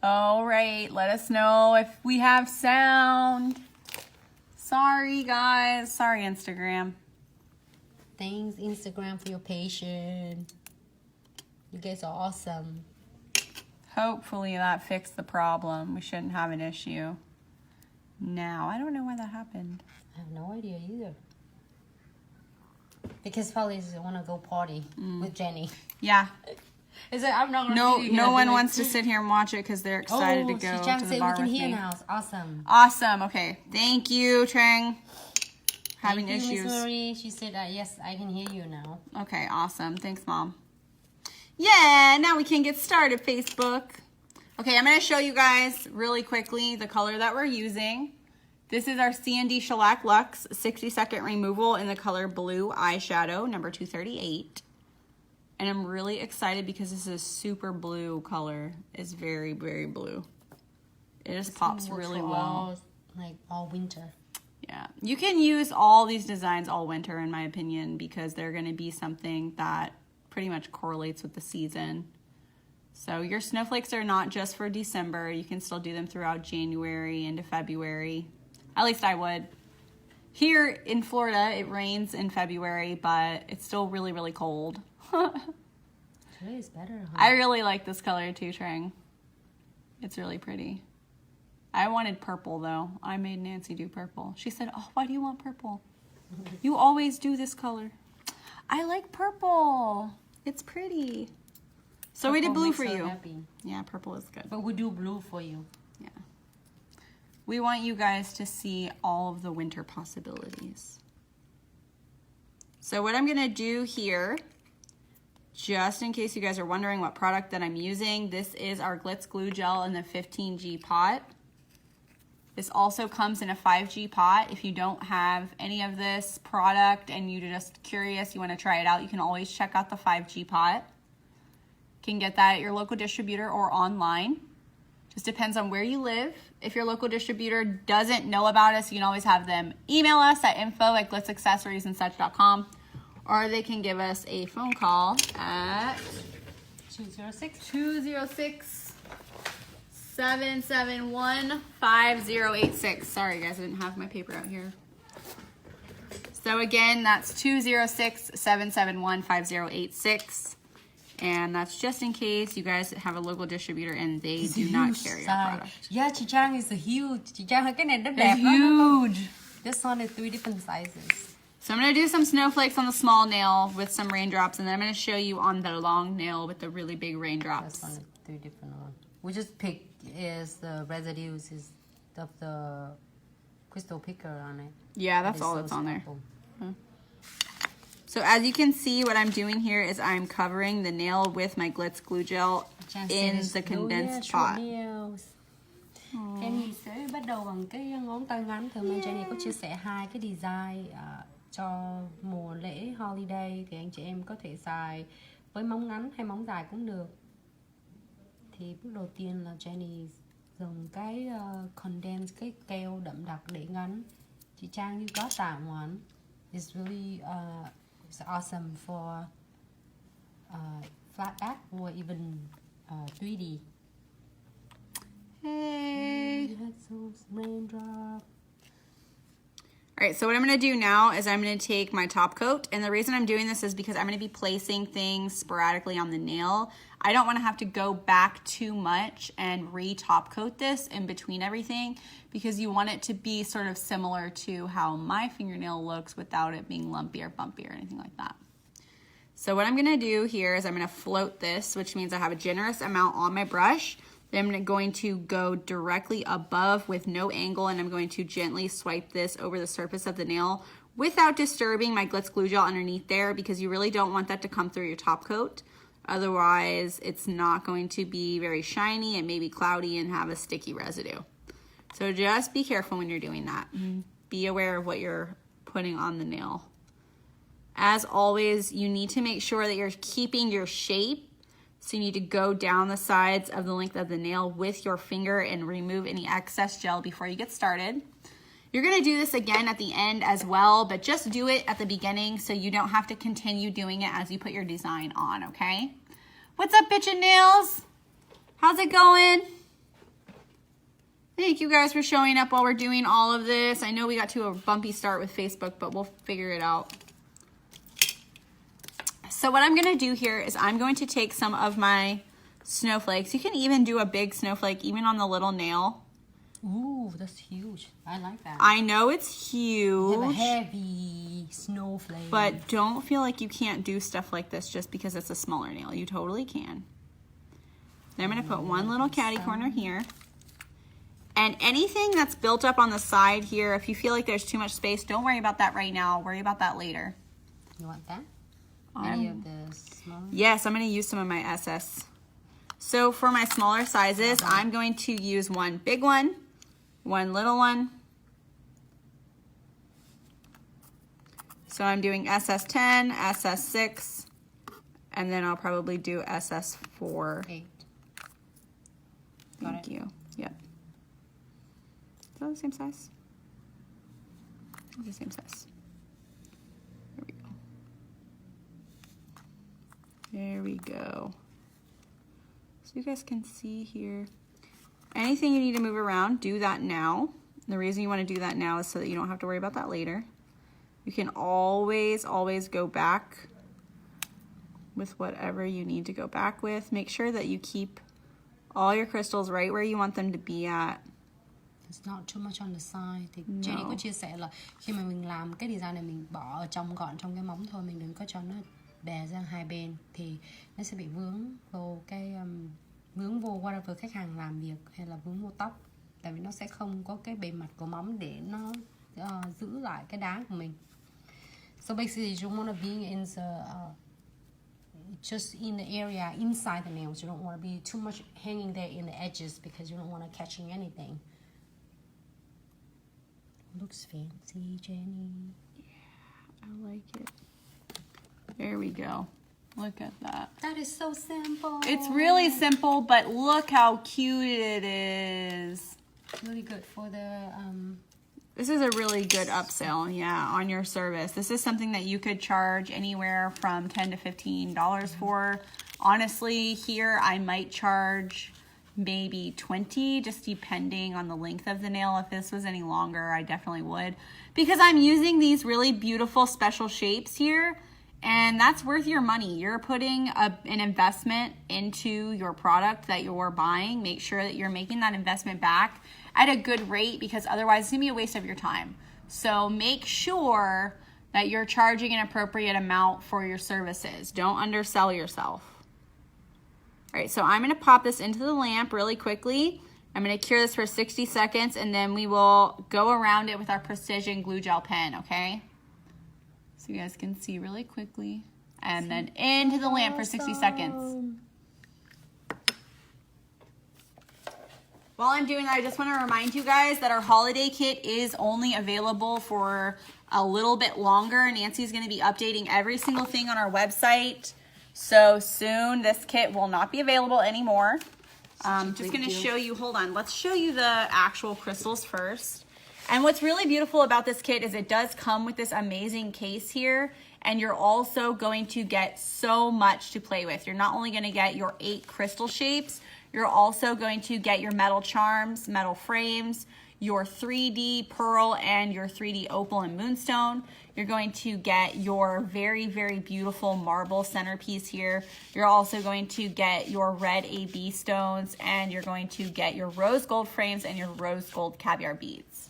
All right, let us know if we have sound. Sorry, guys. Sorry, Instagram. Thanks, Instagram, for your patience. You guys are awesome. Hopefully that fixed the problem. We shouldn't have an issue. Now, I don't know why that happened. I have no idea either. Because probably want to go party with Jenny. Yeah. Is it? I'm not gonna No one wants to sit here and watch it because they're excited to go to the bar we can with hear me. now. It's awesome. Awesome. Okay. Thank you, Trang. Having Thank you, issues. Miss Marie. She said, yes, I can hear you now. Okay, awesome. Thanks, Mom. Yeah, now we can get started, Facebook. Okay, I'm going to show you guys really quickly the color that we're using. This is our C&D Shellac Luxe 60-second removal in the color blue eyeshadow, number 238. And I'm really excited because this is super blue color. It's very, very blue. It just pops really well. All winter. Yeah, you can use all these designs all winter, in my opinion, because they're going to be something that pretty much correlates with the season. So your snowflakes are not just for December. You can still do them throughout January into February. At least I would. Here in Florida, it rains in February, but it's still really, really cold. Today is better, huh? I really like this color too, Trang. It's really pretty. I wanted purple, though. I made Nancy do purple. She said, oh, why do you want purple? You always do this color. I like purple. It's pretty. So we did blue for you. Happy. Yeah, purple is good. But we do blue for you. Yeah. We want you guys to see all of the winter possibilities. So what I'm going to do here, just in case you guys are wondering what product that I'm using, this is our Glitz Glue Gel in the 15G pot. This also comes in a 5G pot. If you don't have any of this product and you're just curious, you want to try it out, you can always check out the 5G pot. You can get that at your local distributor or online. Just depends on where you live. If your local distributor doesn't know about us, you can always have them email us at info@glitzaccessoriesandsuch.com, or they can give us a phone call at 206-771-5086. Sorry guys, I didn't have my paper out here. So again, that's 206-771-5086. And that's just in case you guys have a local distributor and they do not carry our product. Yeah, chị Trang is a huge. Chị Trang, cái này rất It's huge. This one is 3 different sizes. So I'm going to do some snowflakes on the small nail with some raindrops, and then I'm going to show you on the long nail with the really big raindrops. This one is 3 different ones. We just picked is the residues of the crystal picker on it. Yeah, that's all that's on there. So as you can see, what I'm doing here is I'm covering the nail with my Glitz Glue Gel in the condensed pot. Jenny sẽ bắt đầu bằng cái ngón tay ngắn. Thường mà Jenny có chia sẻ 2 cái design cho mùa lễ holiday thì anh chị em có thể xài với móng ngắn hay móng dài cũng được. Thì bước đầu tiên là Jenny dùng cái condensed cái keo đậm đặc để ngắn. Chị Trang, you got that one. It's really it's awesome for flat back or even 3D. Hey. Raindrop. All right, so what I'm going to do now is I'm going to take my top coat, and the reason I'm doing this is because I'm going to be placing things sporadically on the nail. I don't want to have to go back too much and re-top coat this in between everything, because you want it to be sort of similar to how my fingernail looks without it being lumpy or bumpy or anything like that. So what I'm going to do here is I'm going to float this, which means I have a generous amount on my brush. Then I'm going to go directly above with no angle, and I'm going to gently swipe this over the surface of the nail without disturbing my Glitz Glue Gel underneath there, because you really don't want that to come through your top coat. Otherwise, it's not going to be very shiny. It may be cloudy and have a sticky residue. So just be careful when you're doing that. Be aware of what you're putting on the nail. As always, you need to make sure that you're keeping your shape. So you need to go down the sides of the length of the nail with your finger and remove any excess gel before you get started. You're going to do this again at the end as well, but just do it at the beginning so you don't have to continue doing it as you put your design on, okay? What's up, Bitchin' Nails? How's it going? Thank you guys for showing up while we're doing all of this. I know we got to a bumpy start with Facebook, but we'll figure it out. So what I'm gonna do here is I'm going to take some of my snowflakes. You can even do a big snowflake, even on the little nail. Ooh, that's huge. I like that. I know it's huge. Have a heavy snowflake. But don't feel like you can't do stuff like this just because it's a smaller nail. You totally can. Then I'm gonna put one little catty corner here. And anything that's built up on the side here, if you feel like there's too much space, don't worry about that right now. Worry about that later. You want that? Any of the small? Yes, I'm going to use some of my SS. So for my smaller sizes, I'm going to use one big one, one little one. So I'm doing SS10, SS6, and then I'll probably do SS4. 8. Thank you. Yep. Is that the same size? It's the same size. There we go. There we go. So you guys can see here. Anything you need to move around, do that now. The reason you want to do that now is so that you don't have to worry about that later. You can always, always go back with whatever you need to go back with. Make sure that you keep all your crystals right where you want them to be at. It's not too much on the side. Thì Jenny có chia sẻ là khi mà mình làm cái design này mình bỏ ở trong gọn trong cái móng thôi, mình đừng có cho nó bè ra hai bên thì nó sẽ bị vướng vô cái vướng vô whatever khách hàng làm việc hay là vướng vô tóc, tại vì nó sẽ không có cái bề mặt của móng để nó giữ lại cái đá của mình. So basically you want to be in the just in the area inside the nails. You don't want to be too much hanging there in the edges because you don't want to catching anything. Looks fancy, Jenny. Yeah, I like it. There we go. Look at that. That is so simple. It's really simple, but look how cute it is. Really good for the This is a really good upsell, yeah, on your service. This is something that you could charge anywhere from $10 to $15 for. Honestly, here I might charge maybe $20, just depending on the length of the nail. If this was any longer, I definitely would, because I'm using these really beautiful special shapes here, and that's worth your money. You're putting an investment into your product that you're buying. Make sure that you're making that investment back at a good rate, because otherwise it's gonna be a waste of your time. So make sure that you're charging an appropriate amount for your services. Don't undersell yourself. All right, so I'm gonna pop this into the lamp really quickly. I'm gonna cure this for 60 seconds, and then we will go around it with our precision glue gel pen, okay? So you guys can see really quickly. And then into the lamp for 60 seconds. While I'm doing that, I just wanna remind you guys that our holiday kit is only available for a little bit longer. Nancy's gonna be updating every single thing on our website. So soon this kit will not be available anymore. Just gonna show you, hold on, let's show you the actual crystals first. And what's really beautiful about this kit is it does come with this amazing case here, and you're also going to get so much to play with. You're not only gonna get your 8 crystal shapes, you're also going to get your metal charms, metal frames, your 3D pearl and your 3D opal and moonstone. You're going to get your very, very beautiful marble centerpiece here. You're also going to get your red AB stones, and you're going to get your rose gold frames and your rose gold caviar beads.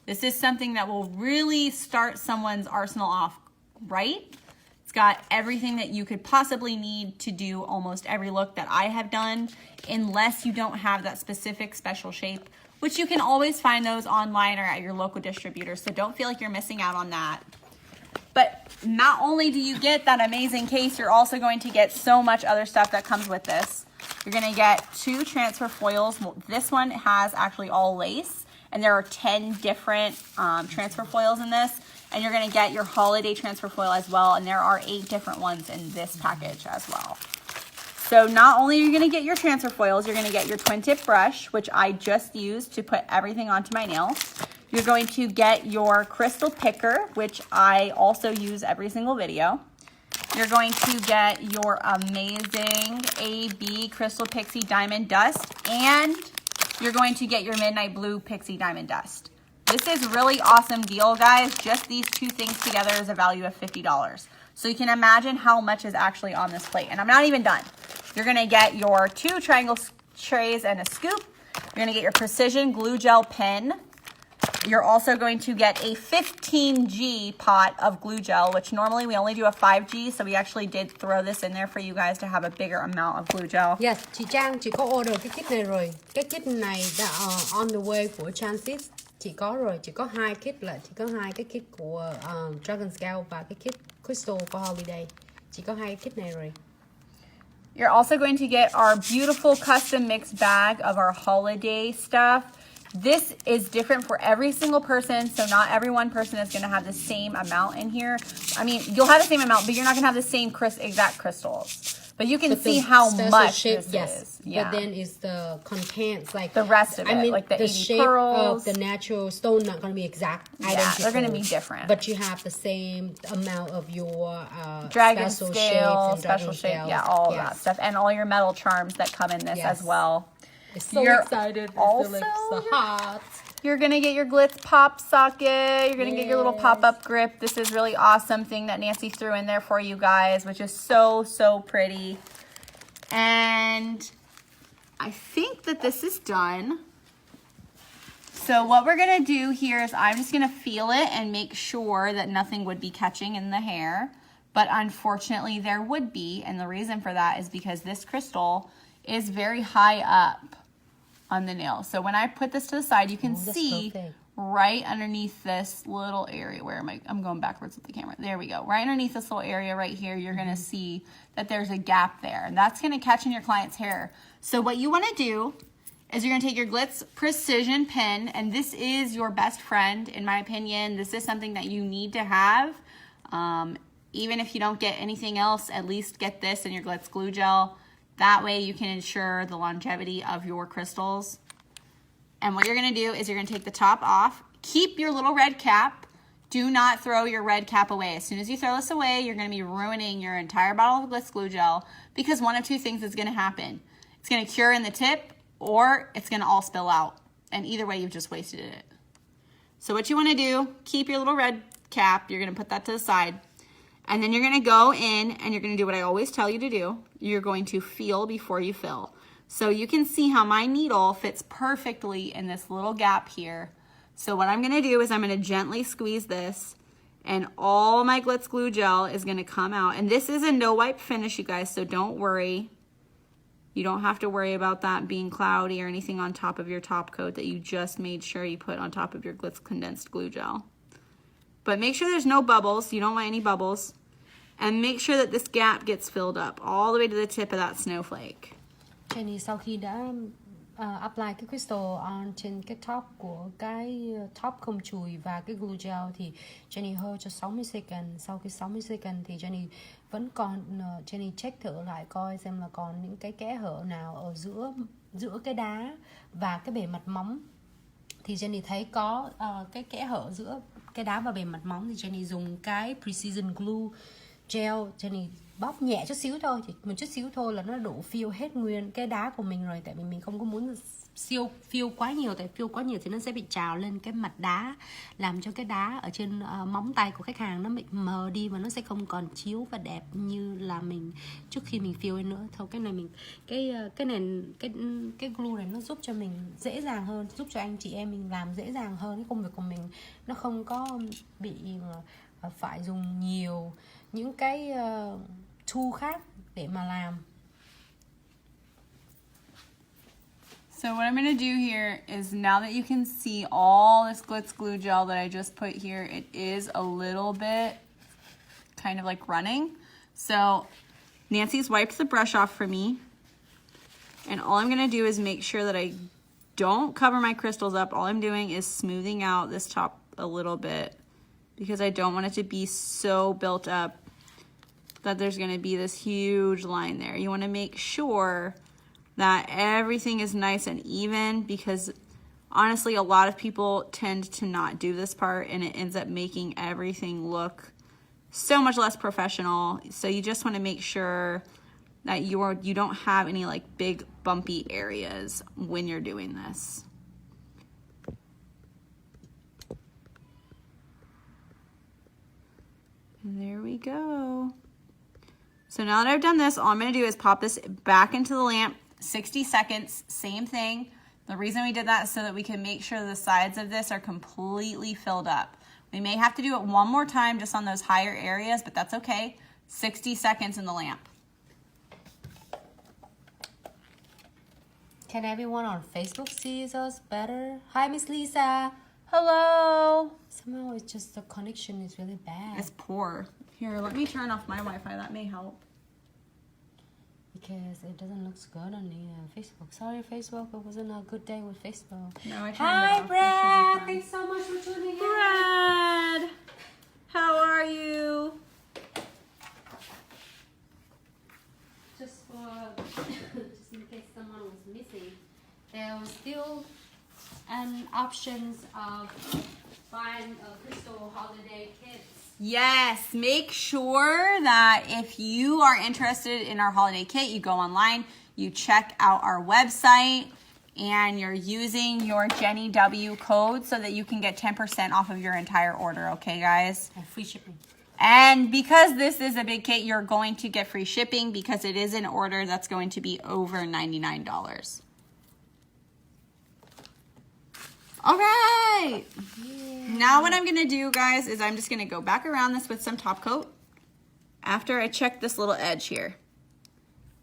This is something that will really start someone's arsenal off right. It's got everything that you could possibly need to do almost every look that I have done, unless you don't have that specific special shape, which you can always find those online or at your local distributor. So don't feel like you're missing out on that. But not only do you get that amazing case, you're also going to get so much other stuff that comes with this. You're gonna get 2 transfer foils. This one has actually all lace, and there are 10 different transfer foils in this. And you're gonna get your holiday transfer foil as well, and there are 8 different ones in this package as well. So not only are you gonna get your transfer foils, you're gonna get your twin tip brush, which I just used to put everything onto my nails. You're going to get your crystal picker, which I also use every single video. You're going to get your amazing AB Crystal Pixie Diamond Dust, and you're going to get your Midnight Blue Pixie Diamond Dust. This is really awesome deal, guys. Just these two things together is a value of $50. So you can imagine how much is actually on this plate. And I'm not even done. You're gonna get your 2 triangle trays and a scoop. You're gonna get your Precision Glue Gel pen. You're also going to get a 15G pot of glue gel, which normally we only do a 5G, so we actually did throw this in there for you guys to have a bigger amount of glue gel. Yes, chị Trang, chị có order cái kit này rồi. Cái kit này đã on the way của Transit. Chị có rồi, chị có 2 kit là chị có 2 cái kit của Condensed Glue và cái kit Crystal for Holiday. Chị có 2 kit này rồi. You're also going to get our beautiful custom mix bag of our holiday stuff. This is different for every single person, so not every one person is going to have the same amount in here. I mean, you'll have the same amount, but you're not going to have the same exact crystals. But you can see how much this is. Yeah. But then it's the contents, like the rest of it, like the 80 shape pearls. Of the natural stone not going to be identical. Yeah, they're going to be different. But you have the same amount of your dragon special scale, shapes, special shape, yeah, all of that stuff, and all your metal charms that come in this as well. So excited. Also, so hot. You're going to get your Glitz pop socket. You're going to get your little pop-up grip. This is really awesome thing that Nancy threw in there for you guys, which is so, so pretty. And I think that this is done. So what we're going to do here is I'm just going to feel it and make sure that nothing would be catching in the hair. But unfortunately, there would be. And the reason for that is because this crystal is very high up on the nail. So when I put this to the side, you can see right underneath this little area. Where am I? I'm going backwards with the camera. There we go. Right underneath this little area right here, you're going to see that there's a gap there. And that's going to catch in your client's hair. So what you want to do is you're going to take your Glitz Precision pen, and this is your best friend, in my opinion. This is something that you need to have. Even if you don't get anything else, at least get this in your Glitz Glue Gel. That way you can ensure the longevity of your crystals. And what you're going to do is you're going to take the top off. Keep your little red cap. Do not throw your red cap away. As soon as you throw this away, you're going to be ruining your entire bottle of Glitz Glue Gel, because one of two things is going to happen. It's going to cure in the tip, or it's going to all spill out. And either way, you've just wasted it. So what you want to do, keep your little red cap. You're going to put that to the side. And then you're going to go in and you're going to do what I always tell you to do. You're going to feel before you fill. So you can see how my needle fits perfectly in this little gap here. So what I'm going to do is I'm going to gently squeeze this, and all my Glitz Glue Gel is going to come out. And this is a no wipe finish, you guys, so don't worry. You don't have to worry about that being cloudy or anything on top of your top coat that you just made sure you put on top of your Glitz Condensed Glue Gel. But make sure there's no bubbles. You don't want any bubbles. And make sure that this gap gets filled up all the way to the tip of that snowflake. Jenny, sau khi đã apply cái crystal on trên cái top của cái top không chùi và cái glue gel thì Jenny hơi cho 60 second. Sau khi 60 second thì Jenny vẫn còn Jenny check thử lại coi xem là còn những cái kẽ hở nào ở giữa cái đá và cái bề mặt móng. Thì Jenny thấy có cái kẽ hở giữa cái đá và bề mặt móng, thì Jenny dùng cái Precision Glue Gel. Jenny bóp nhẹ chút xíu thôi, chỉ một chút xíu thôi là nó đủ fill hết nguyên cái đá của mình rồi. Tại vì mình không có muốn fill quá nhiều, tại fill quá nhiều thì nó sẽ bị trào lên cái mặt đá, làm cho cái đá ở trên móng tay của khách hàng nó bị mờ đi và nó sẽ không còn chiếu và đẹp như là mình trước khi mình fill lên nữa. Thôi cái này mình cái glue này nó giúp cho mình dễ dàng hơn, giúp cho anh chị em mình làm dễ dàng hơn. Cái công việc của mình nó không có bị phải dùng nhiều những cái tool khác để mà làm. So what I'm going to do here is, now that you can see all this Glitz Glue Gel that I just put here, it is a little bit kind of like running. So Nancy's wiped the brush off for me. And all I'm going to do is make sure that I don't cover my crystals up. All I'm doing is smoothing out this top a little bit, because I don't want it to be so built up that there's going to be this huge line there. You want to make sure that everything is nice and even, because honestly, a lot of people tend to not do this part, and it ends up making everything look so much less professional. So you just want to make sure that you don't have any like big bumpy areas when you're doing this. And there we go. So now that I've done this, all I'm gonna do is pop this back into the lamp, 60 seconds, same thing. The reason we did that is so that we can make sure the sides of this are completely filled up. We may have to do it one more time just on those higher areas, but that's okay. 60 seconds in the lamp. Can everyone on Facebook see us better? Hi, Miss Lisa. Hello. Somehow it's just the connection is really bad. It's poor. Here, let me turn off my Wi-Fi. That may help. Because it doesn't look good on the Facebook. Sorry, Facebook. It wasn't a good day with Facebook. No, I turned Hi, it off. Brad. Thanks so much for tuning in. Brad, how are you? Just in case someone was missing, there was still an options of buying a crystal holiday kits. Yes, make sure that if you are interested in our holiday kit, you go online, you check out our website, and you're using your Jenny W code so that you can get 10% off of your entire order, okay guys? And free shipping. And because this is a big kit, you're going to get free shipping because it is an order that's going to be over $99. All right. Yeah. Now what I'm going to do, guys, is I'm just going to go back around this with some top coat after I check this little edge here.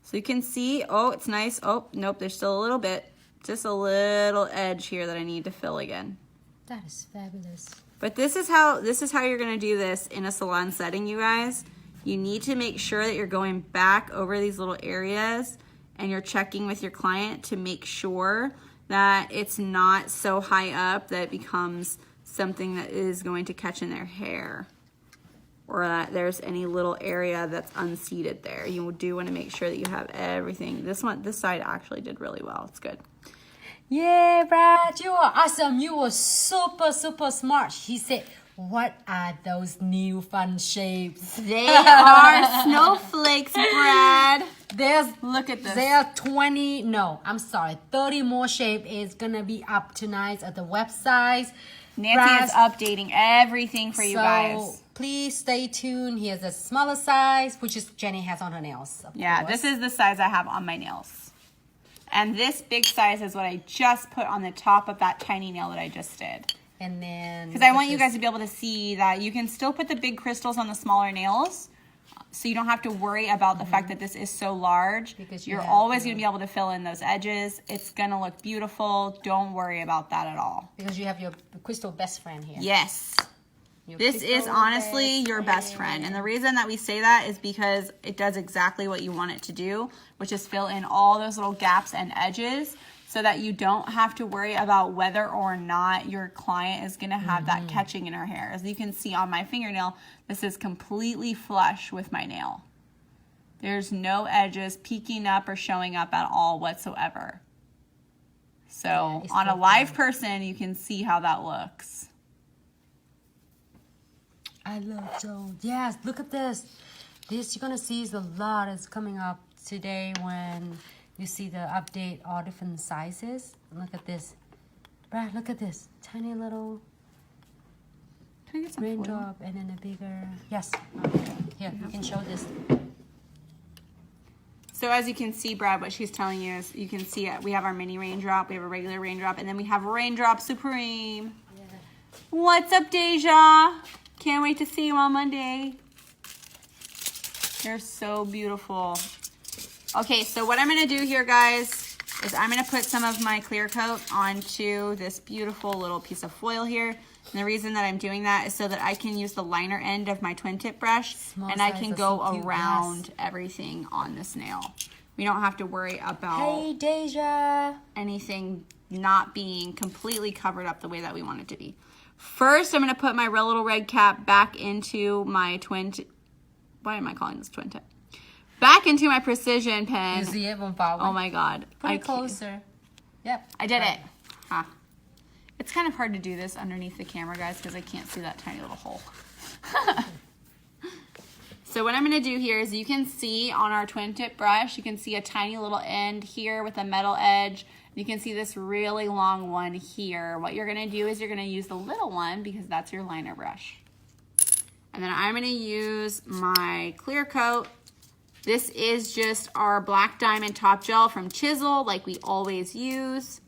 So you can see, oh, it's nice. Oh, nope, there's still a little bit. Just a little edge here that I need to fill again. That is fabulous. But this is how you're going to do this in a salon setting, you guys. You need to make sure that you're going back over these little areas and you're checking with your client to make sure that it's not so high up that it becomes something that is going to catch in their hair, or that there's any little area that's unseated there. You do want to make sure that you have everything. This side actually did really well. It's good. Yeah, Brad, you are awesome. You were super, super smart. He said, what are those new fun shapes? They are snowflakes, Brad. Look at this. There are 30 more shape is gonna be up tonight at the website. Nancy is updating everything for you guys. Please stay tuned. Here's a smaller size, which is Jenny has on her nails. Yeah, this is the size I have on my nails. And this big size is what I just put on the top of that tiny nail that I just did. And then... Because I want you guys to be able to see that you can still put the big crystals on the smaller nails. So you don't have to worry about the fact that this is so large. Because you're always going to be able to fill in those edges. It's going to look beautiful. Don't worry about that at all. Because you have your crystal best friend here. Yes. This is honestly your best friend. And the reason that we say that is because it does exactly what you want it to do, which is fill in all those little gaps and edges so that you don't have to worry about whether or not your client is going to have that catching in her hair. As you can see on my fingernail, this is completely flush with my nail. There's no edges peeking up or showing up at all whatsoever. So on a live person, you can see how that looks. I love Joe. Yes, look at this. This you're gonna see is a lot is coming up today when you see the update all different sizes. Look at this. Brad, look at this. Tiny little Can I get some raindrop and then a bigger. Yes. Here, you can show this. So as you can see, Brad, what she's telling you is you can see it. We have our mini raindrop, we have a regular raindrop, and then we have Raindrop Supreme. Yeah. What's up, Deja? Can't wait to see you on Monday. They're so beautiful. Okay, so what I'm gonna do here, guys, is I'm gonna put some of my clear coat onto this beautiful little piece of foil here. And the reason that I'm doing that is so that I can use the liner end of my twin tip brush and I can go around everything on this nail. We don't have to worry about Hey, Deja. anything not being completely covered up the way that we want it to be. First, I'm going to put my real little red cap back into my why am I calling this twin tip? Back into my precision pen. You see it on power. Oh my God. Put it closer. Yep. I did it. Huh. It's kind of hard to do this underneath the camera, guys, because I can't see that tiny little hole. So what I'm going to do here is you can see on our twin tip brush, you can see a tiny little end here with a metal edge. You can see this really long one here. What you're going to do is you're going to use the little one because that's your liner brush. And then I'm going to use my clear coat. This is just our Black Diamond Top Gel from Chisel, like we always use.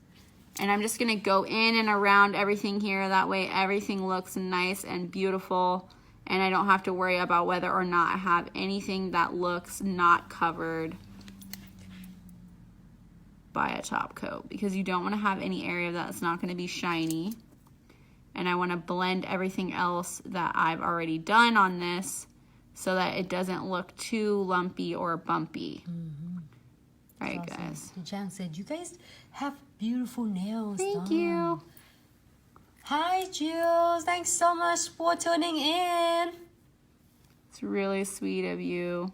And I'm just going to go in and around everything here. That way everything looks nice and beautiful. And I don't have to worry about whether or not I have anything that looks not covered by a top coat. Because you don't want to have any area that's not going to be shiny. And I want to blend everything else that I've already done on this so that it doesn't look too lumpy or bumpy. Mm-hmm. All right, awesome. guys. Jang said, you guys have beautiful nails. Thank you. Hi, Jill. Thanks so much for tuning in. It's really sweet of you.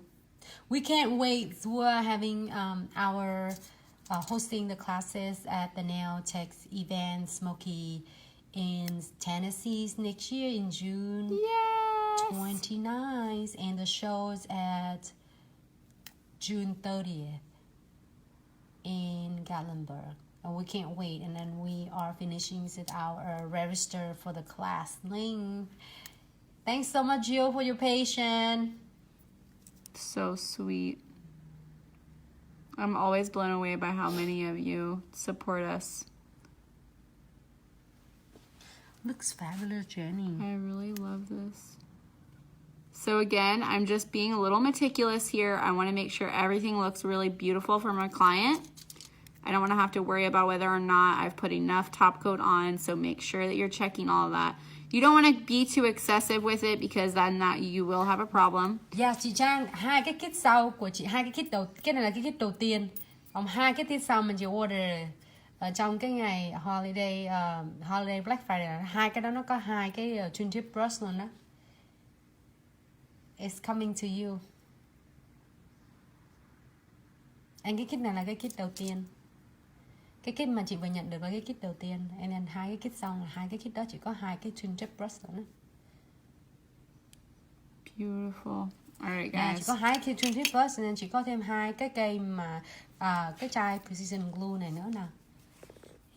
We can't wait. We're having our hosting the classes at the Nail Techs event, Smoky, in Tennessee next year in June. Yes. 29th, and the show's at June 30th in Gatlinburg. And we can't wait. And then we are finishing with our register for the class link. Thanks so much, Jill, for your patience. So sweet. I'm always blown away by how many of you support us. Looks fabulous, Jenny. I really love this. So again, I'm just being a little meticulous here. I want to make sure everything looks really beautiful for my client. I don't want to have to worry about whether or not I've put enough top coat on, so make sure that you're checking all of that. You don't want to be too excessive with it because then you will have a problem. Yeah, chị Trang, hai cái kit sau của chị, hai cái kit đầu, cái này là cái kit đầu tiên. Còn hai cái kit sau mình chỉ order ở trong cái ngày holiday Black Friday. Hai cái đó nó có hai cái twin tip brush luôn đó. It's coming to you. Anh cái kit này là cái kit đầu tiên. Cái kit mà chị vừa nhận được là cái kit đầu tiên. And then hai cái kit sau là hai cái kit đó chỉ có hai cái twin tip brush luôn đó. Beautiful. Alright, Yeah, guys. chỉ có hai cái twin tip brush, and then chỉ có thêm hai cái cây mà cái chai precision glue này nữa nè.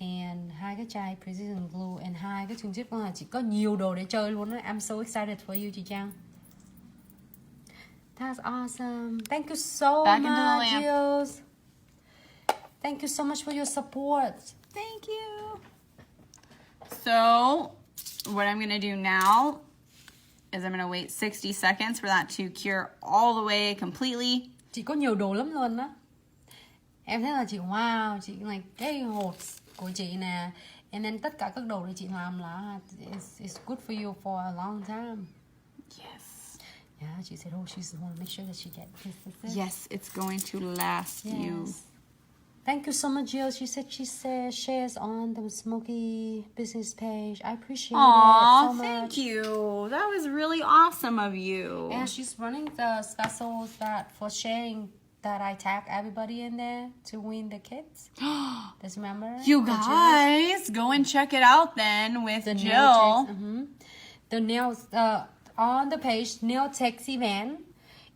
And hai cái chai precision glue and hai cái twin tip là chỉ có nhiều đồ để chơi luôn đó. I'm so excited for you, chị Trang. That's awesome. Thank you so Back into the much, lamp. Jules. Thank you so much for your support. Thank you. So, what I'm going to do now is I'm going to wait 60 seconds for that to cure all the way completely. Chị có nhiều đồ lắm luôn đó. Em thấy là chị wow, chị like cái hộp của chị nè. And then tất cả các đồ để chị làm là it's good for you for a long time. Yes. Yeah, she said, oh, she's the one to make sure that she gets this. Yes, it's going to last you. Thank you so much, Jill. She said shares on the Smoky business page. I appreciate it so much. Thank you. That was really awesome of you. And she's running the specials that for sharing that I tag everybody in there to win the kits. Does remember? You guys, go and check it out then with the Jill. The nails on the page, Nail Techs event.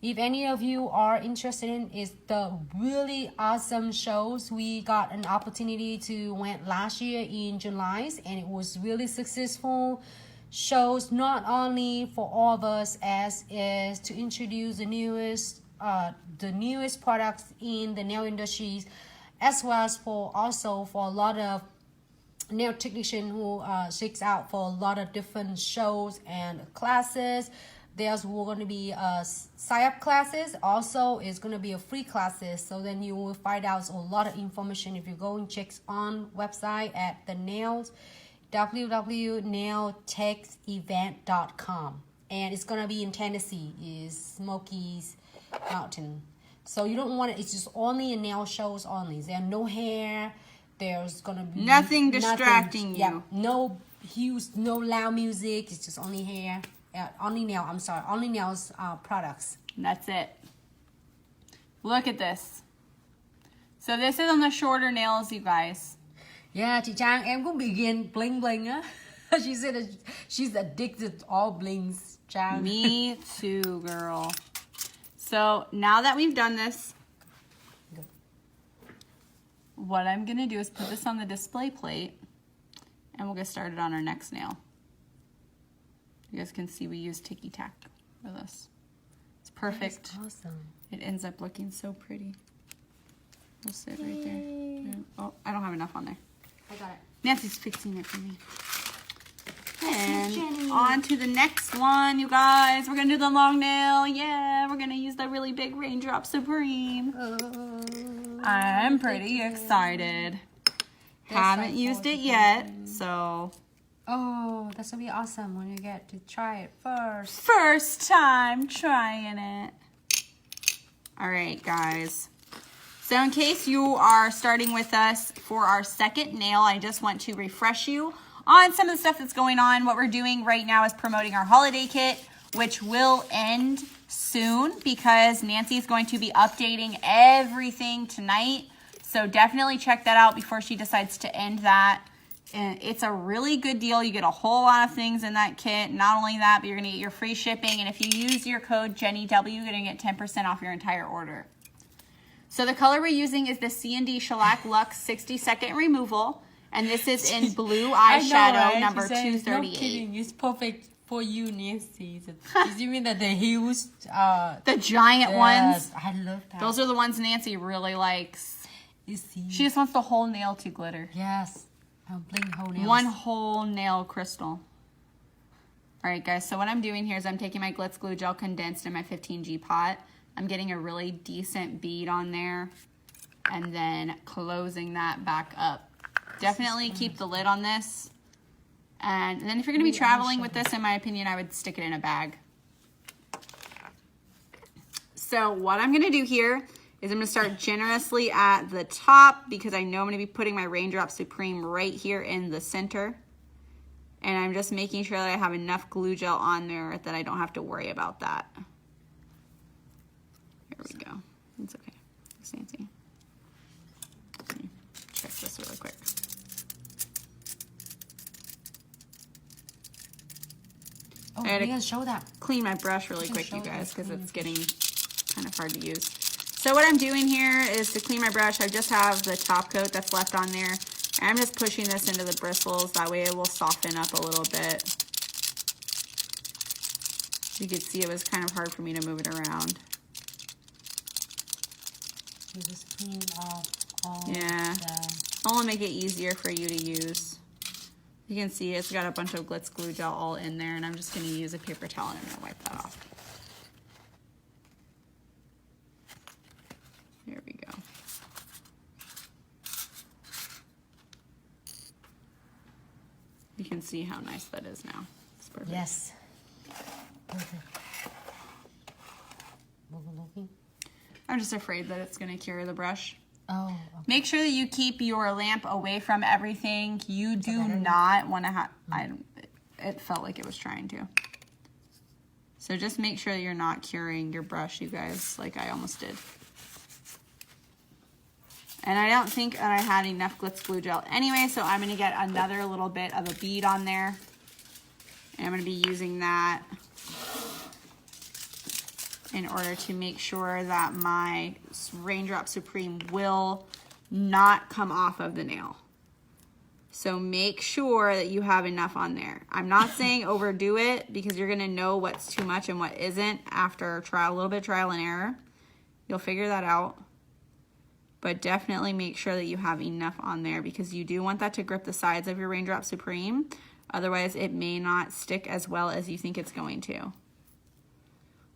If any of you are interested in is the really awesome shows, we got an opportunity to went last year in July, and it was really successful shows, not only for all of us as is to introduce the newest products in the nail industries, as well as for a lot of nail technician who seeks out for a lot of different shows and classes. There's going to be sign-up classes. Also, it's going to be a free classes. So then you will find out a lot of information if you go and check on website at the nails, www.nailtechsevent.com. And it's going to be in Tennessee, is Smokies Mountain. So you don't want it. It's just only in nail shows only. There's no hair. There's going to be Nothing distracting you. Yeah, no huge, no loud music. It's just only hair. Only nails products. That's it. Look at this. So this is on the shorter nails, you guys. Yeah, chị Trang, em cũng bị ghiền bling bling á. She said that she's addicted to all blings, Trang. Me too, girl. So now that we've done this, what I'm gonna do is put this on the display plate and we'll get started on our next nail. You guys can see we use Ticky Tack for this. It's perfect. That's awesome. It ends up looking so pretty. We'll sit right there. Oh, I don't have enough on there. I got it. Nancy's fixing it for me. And on to the next one, you guys. We're gonna do the long nail. Yeah, we're gonna use the really big Raindrop Supreme. I'm pretty excited. Haven't used it yet, so. Oh, that's gonna be awesome when you get to try it first. First time trying it. All right, guys. So in case you are starting with us for our second nail, I just want to refresh you on some of the stuff that's going on. What we're doing right now is promoting our holiday kit, which will end soon because Nancy is going to be updating everything tonight. So definitely check that out before she decides to end that. And it's a really good deal. You get a whole lot of things in that kit. Not only that, but you're gonna get your free shipping. And if you use your code JennyW, you're gonna get 10% off your entire order. So the color we're using is the C&D Shellac Luxe 60-second removal. And this is in blue eyeshadow number 238. No kidding, it's perfect for you, Nancy. You mean that the huge, the giant ones? I love that. Those are the ones Nancy really likes. You see? She just wants the whole nail to glitter. Yes. Bling whole nails. One whole nail crystal. All right, guys. So what I'm doing here is I'm taking my Glitz Glue Gel condensed in my 15G pot. I'm getting a really decent bead on there, and then closing that back up. Definitely keep the lid on this. And then if you're going to be traveling with this, in my opinion, I would stick it in a bag. So what I'm going to do here is I'm going to start generously at the top because I know I'm going to be putting my Raindrop Supreme right here in the center. And I'm just making sure that I have enough glue gel on there that I don't have to worry about that. There we go. It's okay. Thanks, Nancy. Let me check this really quick. Oh, I had we can show that. Clean my brush really quick, you guys, because it's getting kind of hard to use. So what I'm doing here is to clean my brush, I just have the top coat that's left on there. And I'm just pushing this into the bristles. That way it will soften up a little bit. You could see it was kind of hard for me to move it around. You just clean off all Yeah. the... I'll make it easier for you to use. You can see it's got a bunch of Glitz Glue Gel all in there, and I'm just going to use a paper towel and I'm going to wipe that off. There we go. You can see how nice that is now. It's perfect. Yes. Perfect. Looking. I'm just afraid that it's going to cure the brush. Oh. Okay. Make sure that you keep your lamp away from everything. You do not want to have... It felt like it was trying to. So just make sure that you're not curing your brush, you guys, like I almost did. And I don't think that I had enough Glitz Glue Gel anyway, so I'm going to get another little bit of a bead on there. And I'm going to be using that in order to make sure that my Raindrop Supreme will not come off of the nail. So make sure that you have enough on there. I'm not saying overdo it because you're going to know what's too much and what isn't after a little bit of trial and error. You'll figure that out. But definitely make sure that you have enough on there because you do want that to grip the sides of your Raindrop Supreme. Otherwise, it may not stick as well as you think it's going to.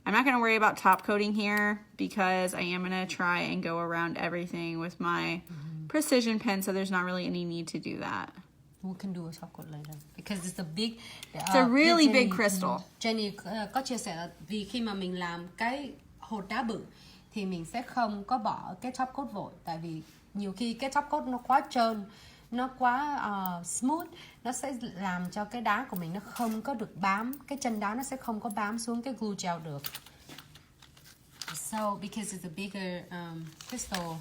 I'm not going to worry about top coating here because I am going to try and go around everything with my precision pen, so there's not really any need to do that. We can do a top coat later because it's a big. It's a really big crystal. Jenny có chia sẻ là vì khi mà mình làm cái hột đá bự thì mình sẽ không có bỏ cái top coat vội, tại vì nhiều khi cái top coat nó quá trơn, nó quá smooth, nó sẽ làm cho cái đá của mình nó không có được bám, cái chân đá nó sẽ không có bám xuống cái glue gel được. So because it's a bigger crystal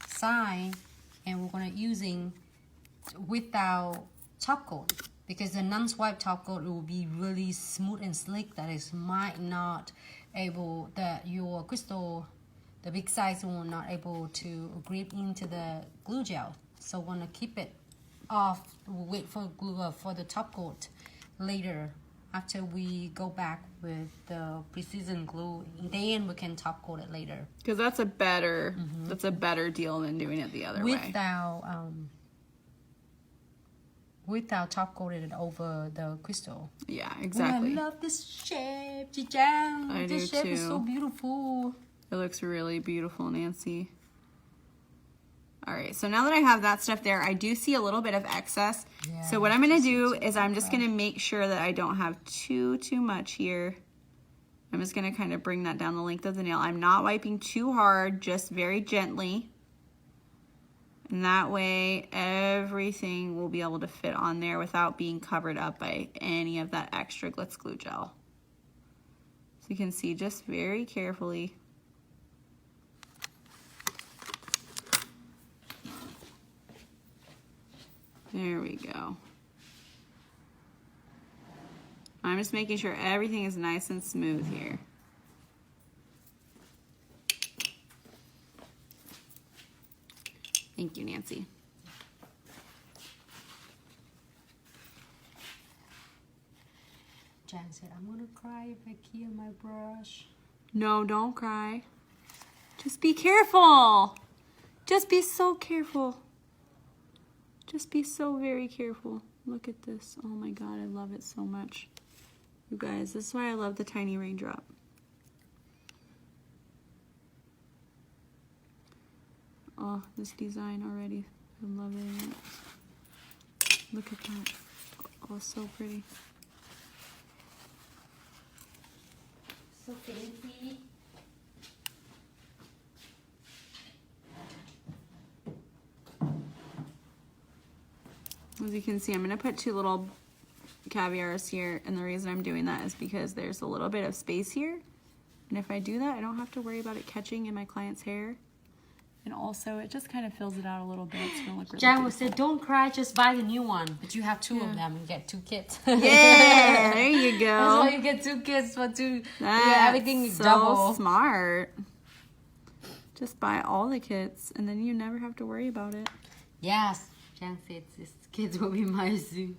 size and we're gonna using without top coat because the non-swipe top coat will be really smooth and slick that it might not able that your crystal, the big size will not able to grip into the glue gel. So wanna keep it off. We'll wait for glue for the top coat later. After we go back with the precision glue, then we can top coat it later. Because that's a better deal than doing it the other way. Without top coating it over the crystal. Yeah, exactly. Oh, I love this shape, Ji-Jang. I This do shape too. is so beautiful. It looks really beautiful, Nancy. All right, so now that I have that stuff there, I do see a little bit of excess. Yeah, so what I'm gonna do is I'm just gonna make sure that I don't have too much here. I'm just gonna kind of bring that down the length of the nail. I'm not wiping too hard, just very gently. And that way, everything will be able to fit on there without being covered up by any of that extra Glitz glue gel. So you can see just very carefully. There we go. I'm just making sure everything is nice and smooth here. Thank you, Nancy. Jan said, I'm gonna cry if I kill my brush. No, don't cry. Just be careful. Just be so careful. Just be so very careful. Look at this. Oh my God, I love it so much. You guys, this is why I love the tiny raindrop. Oh, this design already. I'm loving it. Look at that. Oh, so pretty. So fancy. As you can see, I'm going to put 2 little caviars here, and the reason I'm doing that is because there's a little bit of space here, and if I do that, I don't have to worry about it catching in my client's hair. And also, it just kind of fills it out a little bit. It's gonna look really Jan good. said, don't cry, just buy the new one. But you have 2 of them and get 2 kits. Yeah, there you go. That's why you get 2 kits for 2. That's Yeah, everything is so double. smart. Just buy all the kits, and then you never have to worry about it. Yes, Jan said this kids will be my zoo.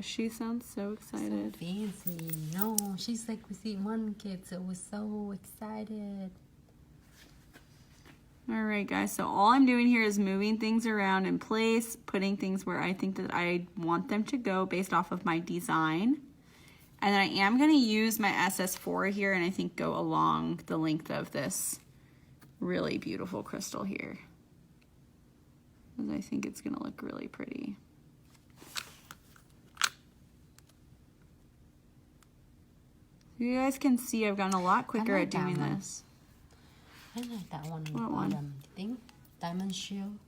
She sounds so excited. So fancy. No, she's like, we see 1 kid, so we're so excited. All right, guys, so all I'm doing here is moving things around in place, putting things where I think that I want them to go based off of my design. And then I am going to use my SS4 here and I think go along the length of this really beautiful crystal here. Because I think it's going to look really pretty. You guys can see I've gotten a lot quicker at doing this. I like that one. What one? You think? Diamond shield?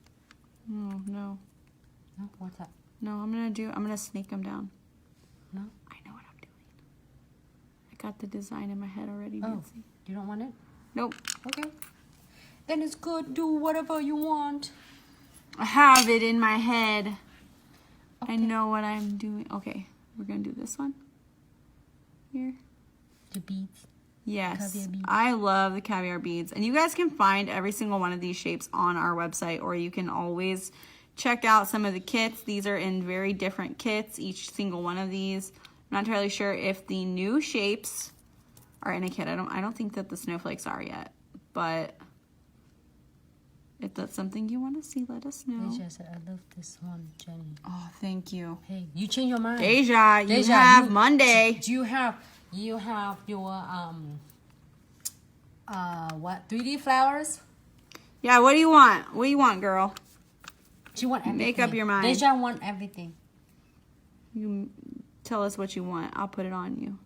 Oh, no. No, what's that? No, I'm gonna snake them down. No? I know what I'm doing. I got the design in my head already, Oh, Nancy. you don't want it? Nope. Okay. Then it's good. Do whatever you want. I have it in my head. Okay. I know what I'm doing. Okay, we're gonna do this one. Here. The beads. Yes, Caviar beads. I love the caviar beads. And you guys can find every single one of these shapes on our website, or you can always check out some of the kits. These are in very different kits, each single one of these. I'm not entirely sure if the new shapes are in a kit. I don't think that the snowflakes are yet, but if that's something you want to see, let us know. Deja said, I love this one, Jenny. Oh, thank you. Hey, you change your mind. Deja, you have Monday. Do you have your what, 3D flowers? Yeah, what do you want? What do you want, girl? Do you want everything? Make up your mind. Deja want everything. You tell us what you want. I'll put it on you.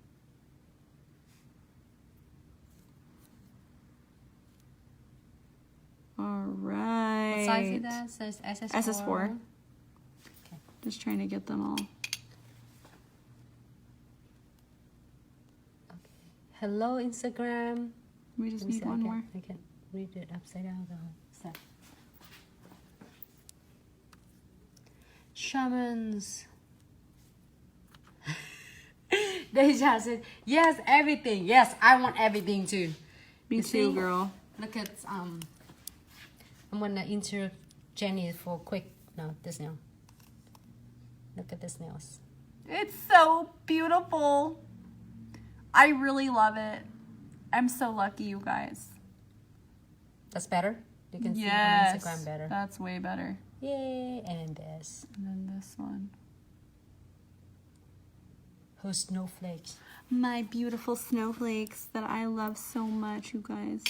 All right. What size is that? Says SS4. SS4. Okay. Just trying to get them all. Hello, Instagram. We just Let me need see, one more. I can read it upside down the whole set. Shamans. Deja said, yes, everything. Yes, I want everything too. Me You too, see? girl. Look at, I'm gonna interrupt Jenny for quick. No, this nail. Look at this nails. It's so beautiful. I really love it. I'm so lucky, you guys. That's better? You can Yes, see on Instagram better. that's way better. Yay, and then this. And then this one. Her snowflakes. My beautiful snowflakes that I love so much, you guys.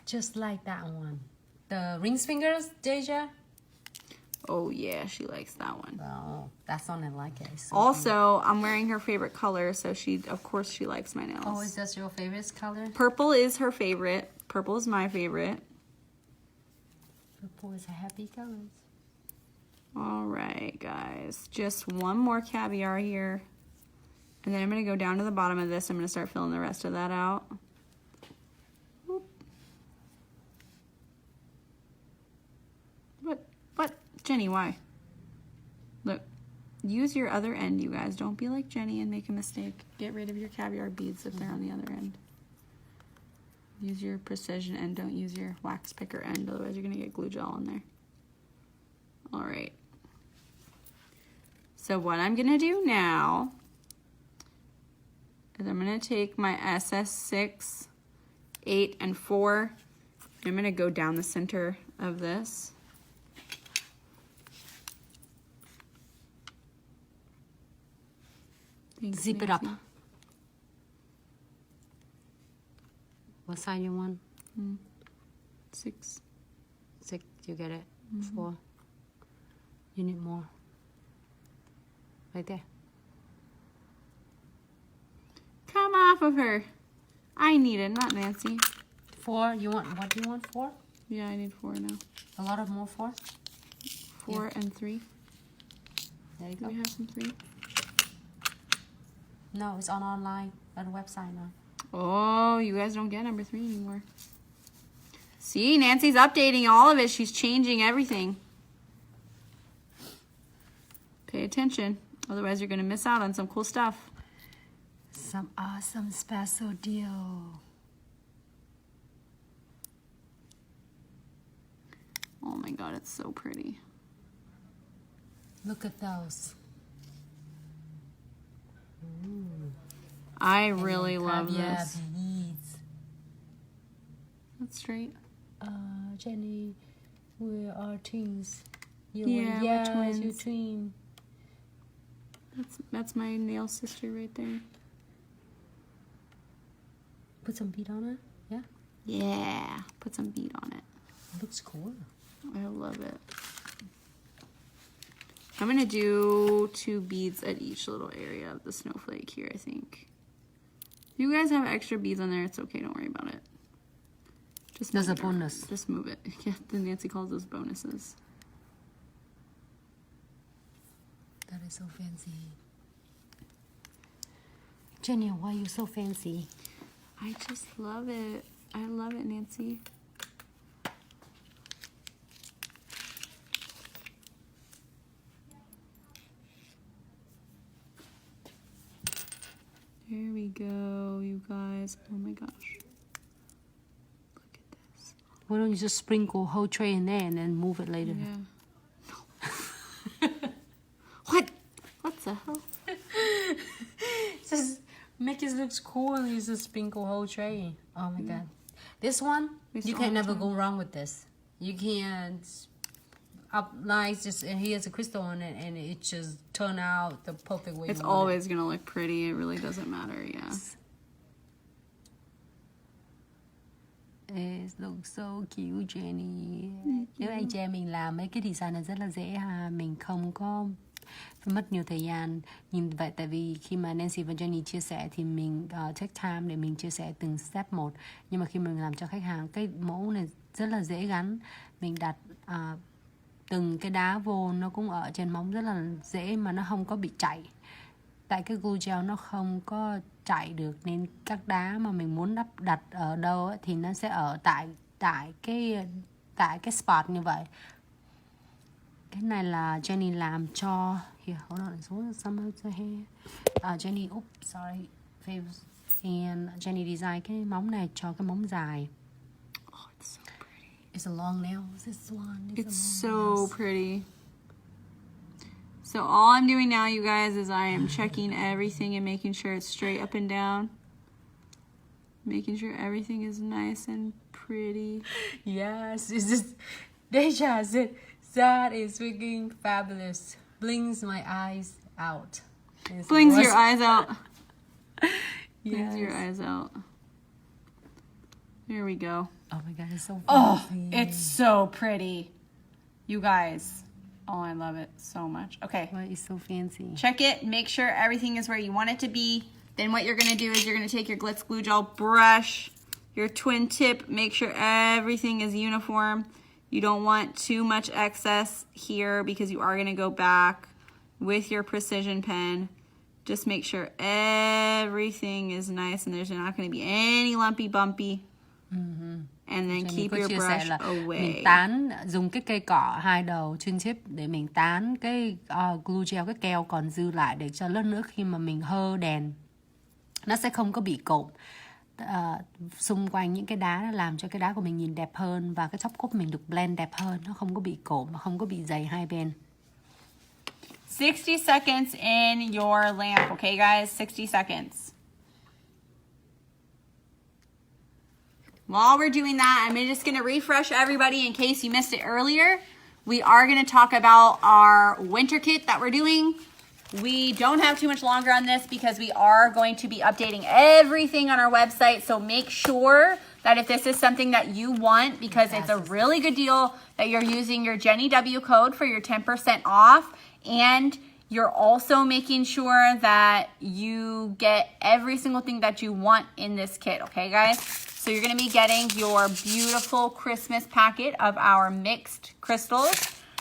Just like that one. The rings fingers, Deja? Oh yeah, she likes that one. Oh, that's one I like it. It's so Also, I'm wearing her favorite color, so of course she likes my nails. Oh, is that your favorite color? Purple is her favorite. Purple is my favorite. Purple is a happy color. All right, guys. Just one more caviar here. And then I'm going to go down to the bottom of this. I'm going to start filling the rest of that out. Whoop. What? Jenny, why? Look. Use your other end, you guys. Don't be like Jenny and make a mistake. Get rid of your caviar beads if they're on the other end. Use your precision end. Don't use your wax picker end. Otherwise, you're going to get glue gel on there. All right. So what I'm going to do now is I'm going to take my SS6, 8, and 4. I'm going to go down the center of this. Thanks, Zip it up. Nancy. What side you want? 6. 6, you get it. 4. You need more. Right there. Come off of her. I need it, not Nancy. 4, you want, what do you want, 4? Yeah, I need 4 now. A lot of more 4? 4 and 3. There you Do go. we have some 3? No, it's on online, on the website now. Oh, you guys don't get number 3 anymore. See, Nancy's updating all of it. She's changing everything. Pay attention. Otherwise, you're going to miss out on some cool stuff. Some awesome special deal. Oh my God, it's so pretty. Look at those. I really love Caviar this. beads. That's straight. Jenny, we are twins. Yeah, we're yes, twins. you're twin. That's my nail sister right there. Put some bead on it. Yeah, Yeah, put some bead on it. looks cool. I love it. I'm going to do 2 beads at each little area of the snowflake here, I think. If you guys have extra beads on there, it's okay. Don't worry about it. Just There's move a it around. bonus. Just move it. Yeah, then Nancy calls those bonuses. That is so fancy. Jenny, why are you so fancy? I just love it. I love it, Nancy. There we go, you guys. Oh my gosh. Look at this. Why don't you just sprinkle whole tray in there and then move it later? Yeah. What? What the hell? Just make it look cool and you just sprinkle whole tray. Oh my god. This one, It's you all can the never time. go wrong with this. You can up nice, just and here's a crystal on it and it just turn out the perfect way It's you want always gonna look pretty. It really doesn't matter, yeah. It looks so cute, Jenny. Nếu anh chị em mình làm mấy cái design này rất là dễ ha. Mình không có phải mất nhiều thời gian. Nhìn vậy tại vì khi mà Nancy và Jenny chia sẻ thì mình take time để mình chia sẻ từng step một. Nhưng mà khi mình làm cho khách hàng, cái mẫu này rất là dễ gắn. Mình đặt từng cái đá vô nó cũng ở trên móng rất là dễ mà nó không có bị chảy. Tại cái glue gel nó không có chảy được nên các đá mà mình muốn đặt ở đâu ấy, thì nó sẽ ở tại cái spot như vậy. Cái này là Jenny làm cho. Here, hold on, some of the hair. Jenny, oops, sorry. And Jenny design cái móng này cho cái móng dài. Oh, it's so pretty. It's a long nail. This one. It's so pretty. So all I'm doing now, you guys, is I am checking everything and making sure it's straight up and down. Making sure everything is nice and pretty. Yes, it's just Deja said that is freaking fabulous. Blings my eyes out. Blings your eyes out. Yes. Blings your eyes out. There we go. Oh my god, it's so fancy. Oh, it's so pretty. You guys. Oh, I love it so much. Okay. Why it's so fancy? Check it. Make sure everything is where you want it to be. Then what you're going to do is you're going to take your Glitz Glue Gel brush, your twin tip, make sure everything is uniform. You don't want too much excess here because you are going to go back with your precision pen. Just make sure everything is nice and there's not going to be any lumpy bumpy. And then keep your brush away. Mình tán, dùng cái cây cọ hai đầu twin tip để mình tán cái glue gel, cái keo còn dư lại để cho lớp nữa khi mà mình hơ đèn nó sẽ không có bị cộm xung quanh những cái đá, nó làm cho cái đá của mình nhìn đẹp hơn và cái top coat mình được blend đẹp hơn, nó không có bị cộm và không có bị dày hai bên. 60 seconds in your lamp, okay guys? 60 seconds. While we're doing that, I'm just going to refresh everybody in case you missed it earlier. We are going to talk about our winter kit that we're doing. We don't have too much longer on this because we are going to be updating everything on our website. So make sure that if this is something that you want, because it's a really good deal, that you're using your Jenny W code for your 10% off. And you're also making sure that you get every single thing that you want in this kit. Okay, guys? So you're going to be getting your beautiful Christmas packet of our mixed crystals.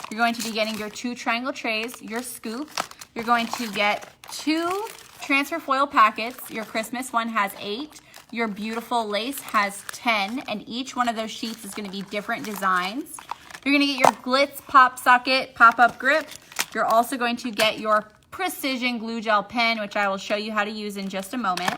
You're going to be getting your 2 triangle trays, your scoop. You're going to get 2 transfer foil packets. Your Christmas one has 8. Your beautiful lace has 10. And each one of those sheets is going to be different designs. You're going to get your Glitz pop socket pop-up grip. You're also going to get your precision glue gel pen, which I will show you how to use in just a moment.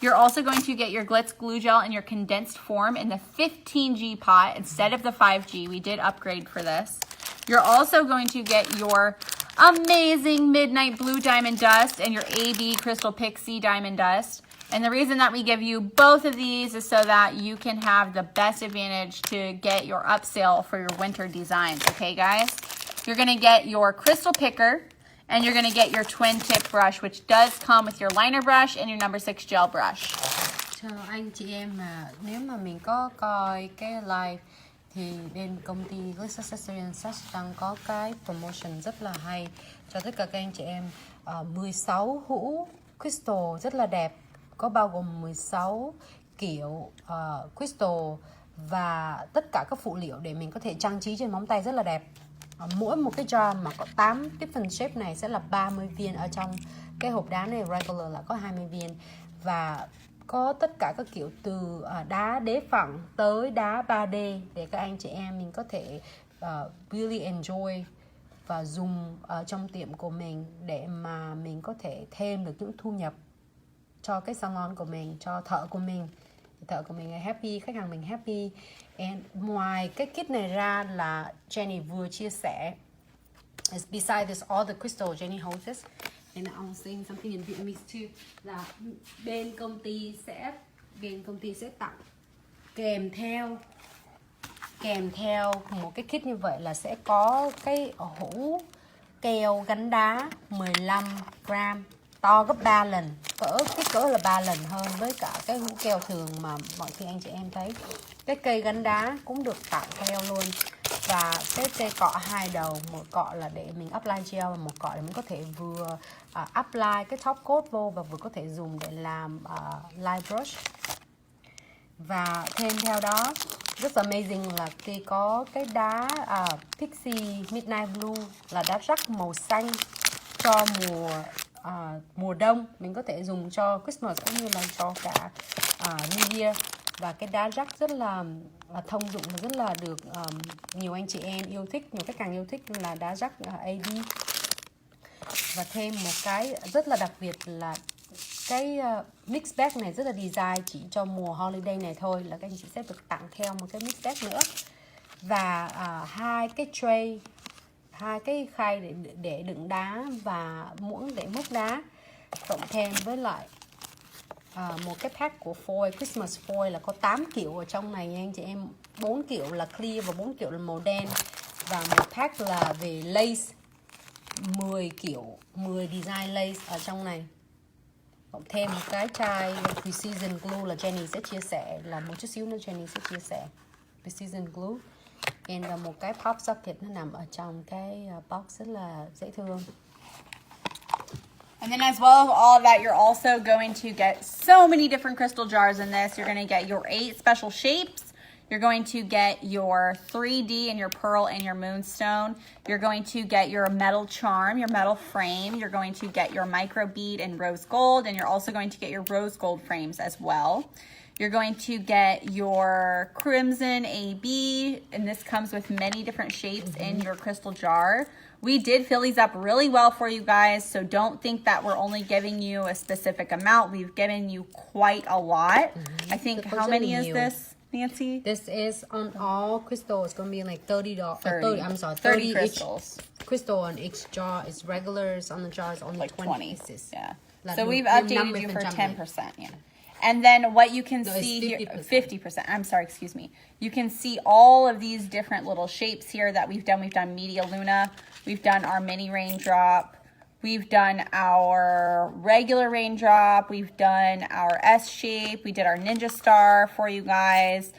You're also going to get your Glitz glue gel in your condensed form in the 15G pot instead of the 5G. We did upgrade for this. You're also going to get your amazing Midnight Blue Diamond Dust and your AB Crystal Pixie Diamond Dust. And the reason that we give you both of these is so that you can have the best advantage to get your upsale for your winter designs. Okay, guys? You're going to get your crystal picker. And you're going to get your twin tip brush, which does come with your liner brush and your number 6 gel brush. Cho anh chị em mà nếu mà mình có coi cái live thì bên công ty Glitz Accessories đang có cái promotion rất là hay cho tất cả các anh chị em. 16 hũ crystal rất là đẹp, có bao gồm 16 kiểu crystal và tất cả các phụ liệu để mình có thể trang trí trên móng tay rất là đẹp. Mỗi một cái jar mà có 8 different shape này sẽ là 30 viên. Ở trong cái hộp đá này regular là có 20 viên. Và có tất cả các kiểu từ đá đế phẳng tới đá 3D để các anh chị em mình có thể really enjoy và dùng ở trong tiệm của mình để mà mình có thể thêm được những thu nhập cho cái salon của mình, cho thợ của mình. Thợ của mình happy, khách hàng mình happy. And ngoài cái kit này ra là Jenny vừa chia sẻ, beside this all the crystal Jenny holds this, and I'm saying something in Vietnamese too, là bên công ty sẽ tặng kèm theo một cái kit như vậy là sẽ có cái hũ keo gắn đá 15 gram to gấp 3 lần, kích cỡ là 3 lần hơn với cả cái hũ keo thường mà mọi khi anh chị em thấy. Cái cây gắn đá cũng được tặng theo luôn. Và cái cây cọ hai đầu, một cọ là để mình apply gel và một cọ để mình có thể vừa apply cái top coat vô và vừa có thể dùng để làm light brush. Và thêm theo đó rất là amazing là khi có cái đá Pixie Midnight Blue là đá rắc màu xanh cho mùa đông, mình có thể dùng cho Christmas cũng như là cho cả New Year. Và cái đá rắc rất là thông dụng và rất là được nhiều anh chị em yêu thích, nhiều khách hàng yêu thích là đá rắc AB. Và thêm một cái rất là đặc biệt là cái mix bag này rất là design chỉ cho mùa holiday này thôi, là các anh chị sẽ được tặng theo một cái mix bag nữa. Và hai cái tray, hai cái khay để đựng đá và muỗng để múc đá, cộng thêm với lại một cái pack của foil, Christmas foil là có 8 kiểu ở trong này nha anh chị em. 4 kiểu là clear và 4 kiểu là màu đen. Và một pack là về lace, 10 kiểu, 10 design lace ở trong này. Cộng thêm một cái chai Precision Glue là Jenny sẽ chia sẻ, là một chút xíu nữa Jenny sẽ chia sẻ Precision Glue. And một cái pop socket nó nằm ở trong cái box rất là dễ thương. And then as well as all of that, you're also going to get so many different crystal jars in this. You're going to get your 8 special shapes. You're going to get your 3D and your pearl and your moonstone. You're going to get your metal charm, your metal frame. You're going to get your micro bead and rose gold. And you're also going to get your rose gold frames as well. You're going to get your crimson AB. And this comes with many different shapes in your crystal jar. We did fill these up really well for you guys, so don't think that we're only giving you a specific amount. We've given you quite a lot. I think, how many is this, Nancy? This is on all crystal. It's going to be like $30. 30 crystals. Crystal on each jar is regulars. On the jar is only Like 20 pieces. Yeah. Like So we've the updated numbers you and for jumping. 10%. Yeah. And then what you can No, it's see here, 50%. 50%. I'm sorry, excuse me. You can see all of these different little shapes here that we've done. We've done Media Luna. We've done our mini raindrop. We've done our regular raindrop. We've done our S shape. We did our ninja star for you guys.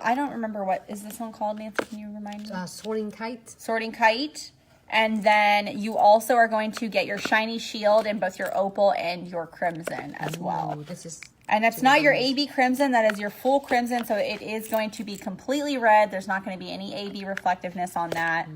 I don't remember, what is this one called, Nancy? Can you remind me? Sorting kite. Sorting kite. And then you also are going to get your shiny shield in both your opal and your crimson as well. Ooh, this is. And that's not your AB crimson, that is your full crimson, so it is going to be completely red. There's not going to be any AB reflectiveness on that.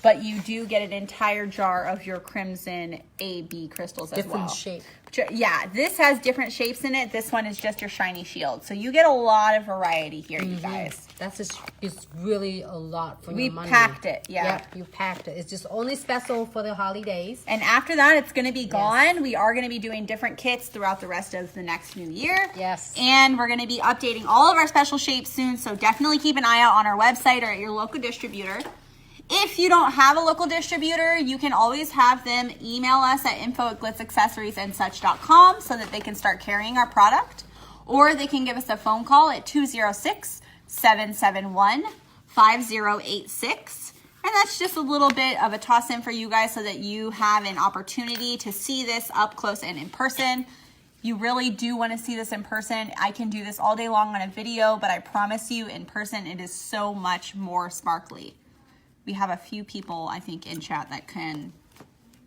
But you do get an entire jar of your crimson AB crystals as well. Different shape. Yeah, this has different shapes in it. This one is just your shiny shield. So you get a lot of variety here, you guys. That's just, it's really a lot for We your money. packed it, yeah. Yep, you packed it. It's just only special for the holidays. And after that, it's going to be gone. We are going to be doing different kits throughout the rest of the next new year. Yes. And we're going to be updating all of our special shapes soon. So definitely keep an eye out on our website or at your local distributor. If you don't have a local distributor, you can always have them email us at info@glitzaccessoriesandsuch.com so that they can start carrying our product. Or they can give us a phone call at 206-771-5086. And that's just a little bit of a toss in for you guys so that you have an opportunity to see this up close and in person. You really do want to see this in person. I can do this all day long on a video, but I promise you in person it is so much more sparkly. We have a few people, I think, in chat that can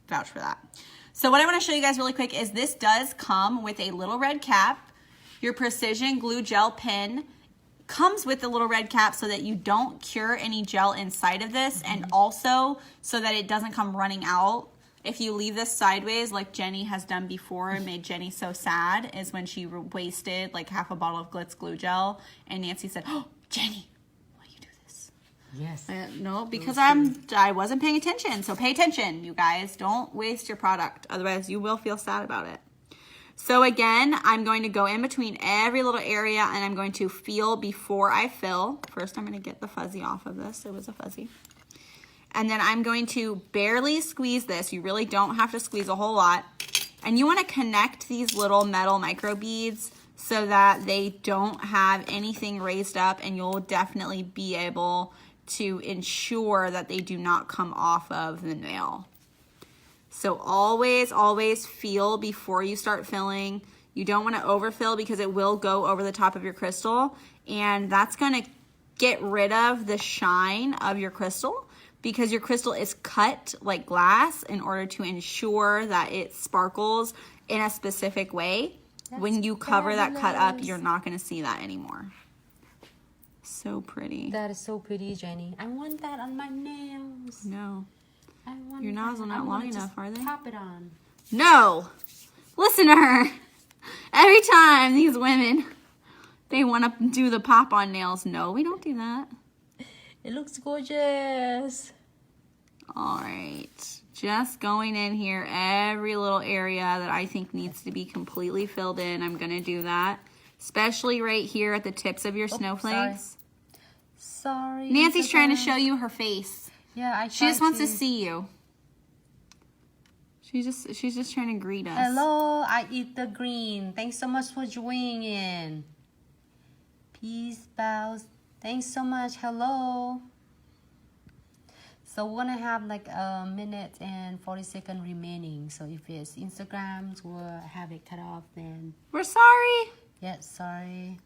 vouch for that. So what I want to show you guys really quick is this does come with a little red cap. Your Precision Glue Gel pen comes with the little red cap so that you don't cure any gel inside of this, and also so that it doesn't come running out. If you leave this sideways, like Jenny has done before and made Jenny so sad, is when she wasted like half a bottle of Glitz Glue Gel, and Nancy said, "Oh, Jenny, why do you do this?" Yes. No, because I wasn't paying attention. So pay attention, you guys. Don't waste your product. Otherwise, you will feel sad about it. So again, I'm going to go in between every little area and I'm going to feel before I fill. First, I'm going to get the fuzzy off of this. It was a fuzzy. And then I'm going to barely squeeze this. You really don't have to squeeze a whole lot. And you want to connect these little metal micro beads so that they don't have anything raised up, and you'll definitely be able to ensure that they do not come off of the nail. So always, always feel before you start filling. You don't want to overfill because it will go over the top of your crystal, and that's going to get rid of the shine of your crystal, because your crystal is cut like glass in order to ensure that it sparkles in a specific way. When you cover that cut up, you're not going to see that anymore. So pretty. That is so pretty, Jenny. I want that on my nails. No. I want Your nails are not long enough, just are they? Pop it on. No. Listen to her. Every time these women, They want to do the pop-on nails. No, we don't do that. It looks gorgeous. All right. Just going in here, every little area that I think needs to be completely filled in. I'm going to do that. Especially right here at the tips of your snowflakes. Sorry. Nancy's trying to show you her face. Yeah, she just wants to see you. She's just trying to greet us. Hello, I eat the green. Thanks so much for joining. Peace, bows. Thanks so much. Hello. So we're gonna have like a minute and 40 seconds remaining. So if it's Instagram, we'll have it cut off then. We're sorry. Yeah, sorry.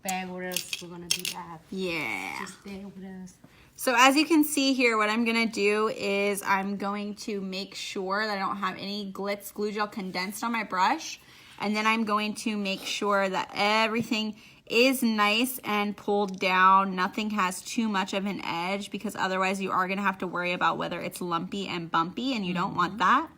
Bear with us. We're gonna do that. Yeah. Just bear with us. So as you can see here, what I'm going to do is I'm going to make sure that I don't have any Glitz Glue Gel condensed on my brush. And then I'm going to make sure that everything is nice and pulled down. Nothing has too much of an edge because otherwise you are going to have to worry about whether it's lumpy and bumpy and you don't want that.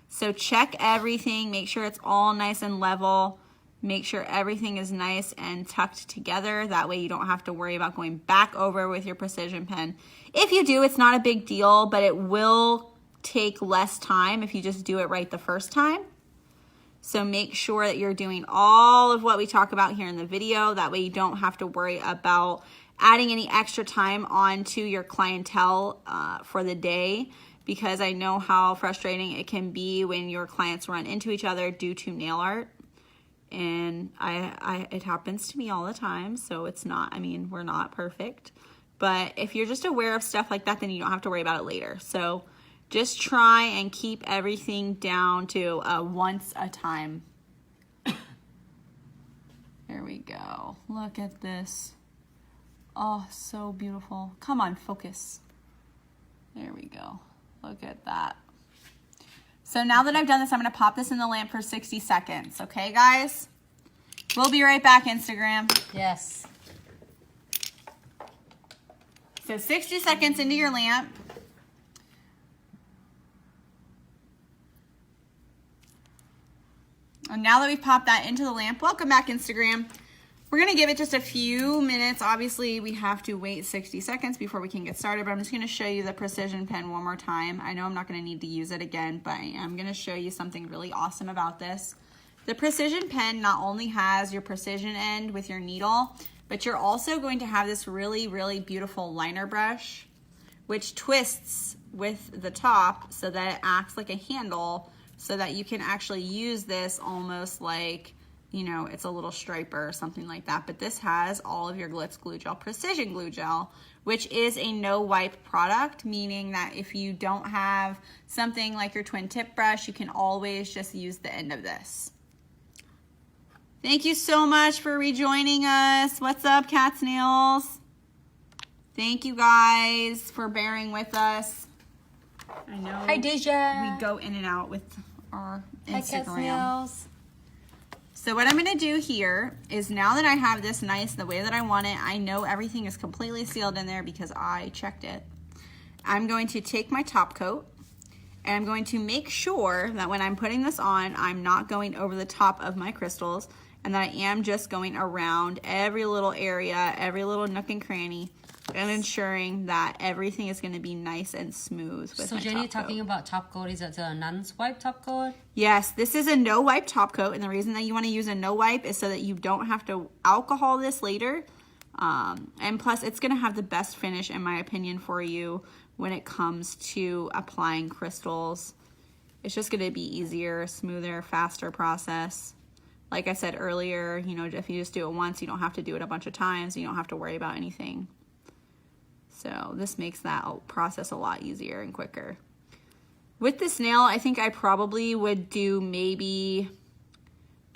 So check everything. Make sure it's all nice and level. Make sure everything is nice and tucked together. That way you don't have to worry about going back over with your precision pen. If you do, it's not a big deal, but it will take less time if you just do it right the first time. So make sure that you're doing all of what we talk about here in the video. That way you don't have to worry about adding any extra time onto your clientele for the day, because I know how frustrating it can be when your clients run into each other due to nail art. And it happens to me all the time, so it's not, I mean, we're not perfect. But if you're just aware of stuff like that, then you don't have to worry about it later. So just try and keep everything down to once a time. There we go. Look at this. Oh, so beautiful. Come on, focus. There we go. Look at that. So now that I've done this, I'm going to pop this in the lamp for 60 seconds. Okay, guys? We'll be right back, Instagram. Yes. So 60 seconds into your lamp. And now that we've popped that into the lamp, welcome back, Instagram. We're going to give it just a few minutes. Obviously, we have to wait 60 seconds before we can get started, but I'm just going to show you the precision pen one more time. I know I'm not going to need to use it again, but I am going to show you something really awesome about this. The precision pen not only has your precision end with your needle, but you're also going to have this really, really beautiful liner brush, which twists with the top so that it acts like a handle so that you can actually use this almost like, you know, it's a little striper or something like that. But this has all of your Glitz Glue Gel, Precision Glue Gel, which is a no wipe product, meaning that if you don't have something like your twin tip brush, you can always just use the end of this. Thank you so much for rejoining us. What's up, Cat's Nails? Thank you guys for bearing with us. I know. Hi, Deja. We go in and out with our Hi, Cat's Instagram. Nails. So what I'm going to do here is, now that I have this nice the way that I want it, I know everything is completely sealed in there because I checked it. I'm going to take my top coat and I'm going to make sure that when I'm putting this on, I'm not going over the top of my crystals and that I am just going around every little area, every little nook and cranny, and ensuring that everything is going to be nice and smooth with So my Jenny, top talking coat. about top coat, is it a non-swipe top coat? Yes, this is a no wipe top coat, and the reason that you want to use a no wipe is so that you don't have to alcohol this later. And plus, it's going to have the best finish, in my opinion, for you when it comes to applying crystals. It's just going to be easier, smoother, faster process. Like I said earlier, you know, if you just do it once, you don't have to do it a bunch of times. You don't have to worry about anything. So this makes that process a lot easier and quicker. With this nail, I think I probably would do maybe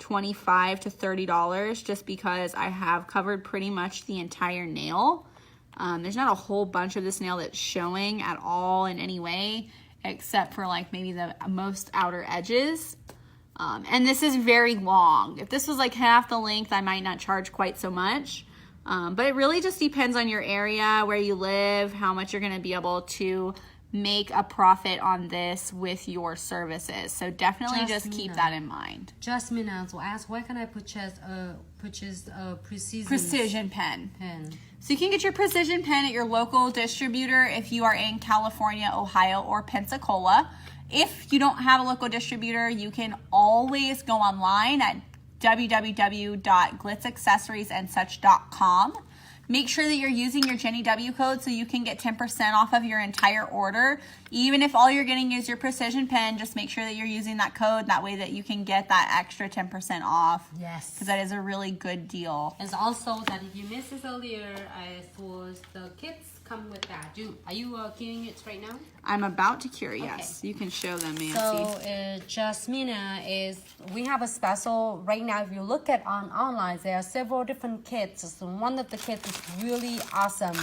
$25 to $30 just because I have covered pretty much the entire nail. There's not a whole bunch of this nail that's showing at all in any way, except for like maybe the most outer edges. And this is very long. If this was like half the length, I might not charge quite so much. But it really just depends on your area, where you live, how much you're going to be able to make a profit on this with your services. So definitely just keep that in mind. Jasmine also asked, where can I purchase a precision pen? So you can get your precision pen at your local distributor if you are in California, Ohio, or Pensacola. If you don't have a local distributor, you can always go online at www.glitzaccessoriesandsuch.com. Make sure that you're using your Jenny W code so you can get 10% off of your entire order. Even if all you're getting is your precision pen, just make sure that you're using that code. That way that you can get that extra 10% off. Yes. Because that is a really good deal. And also that if you missed this earlier, for the kits come with that. Are you curing it right now? I'm about to cure, yes. Okay. You can show them, Nancy. So Jasmina we have a special right now. If you look at online, there are several different kits. So one of the kits is really awesome.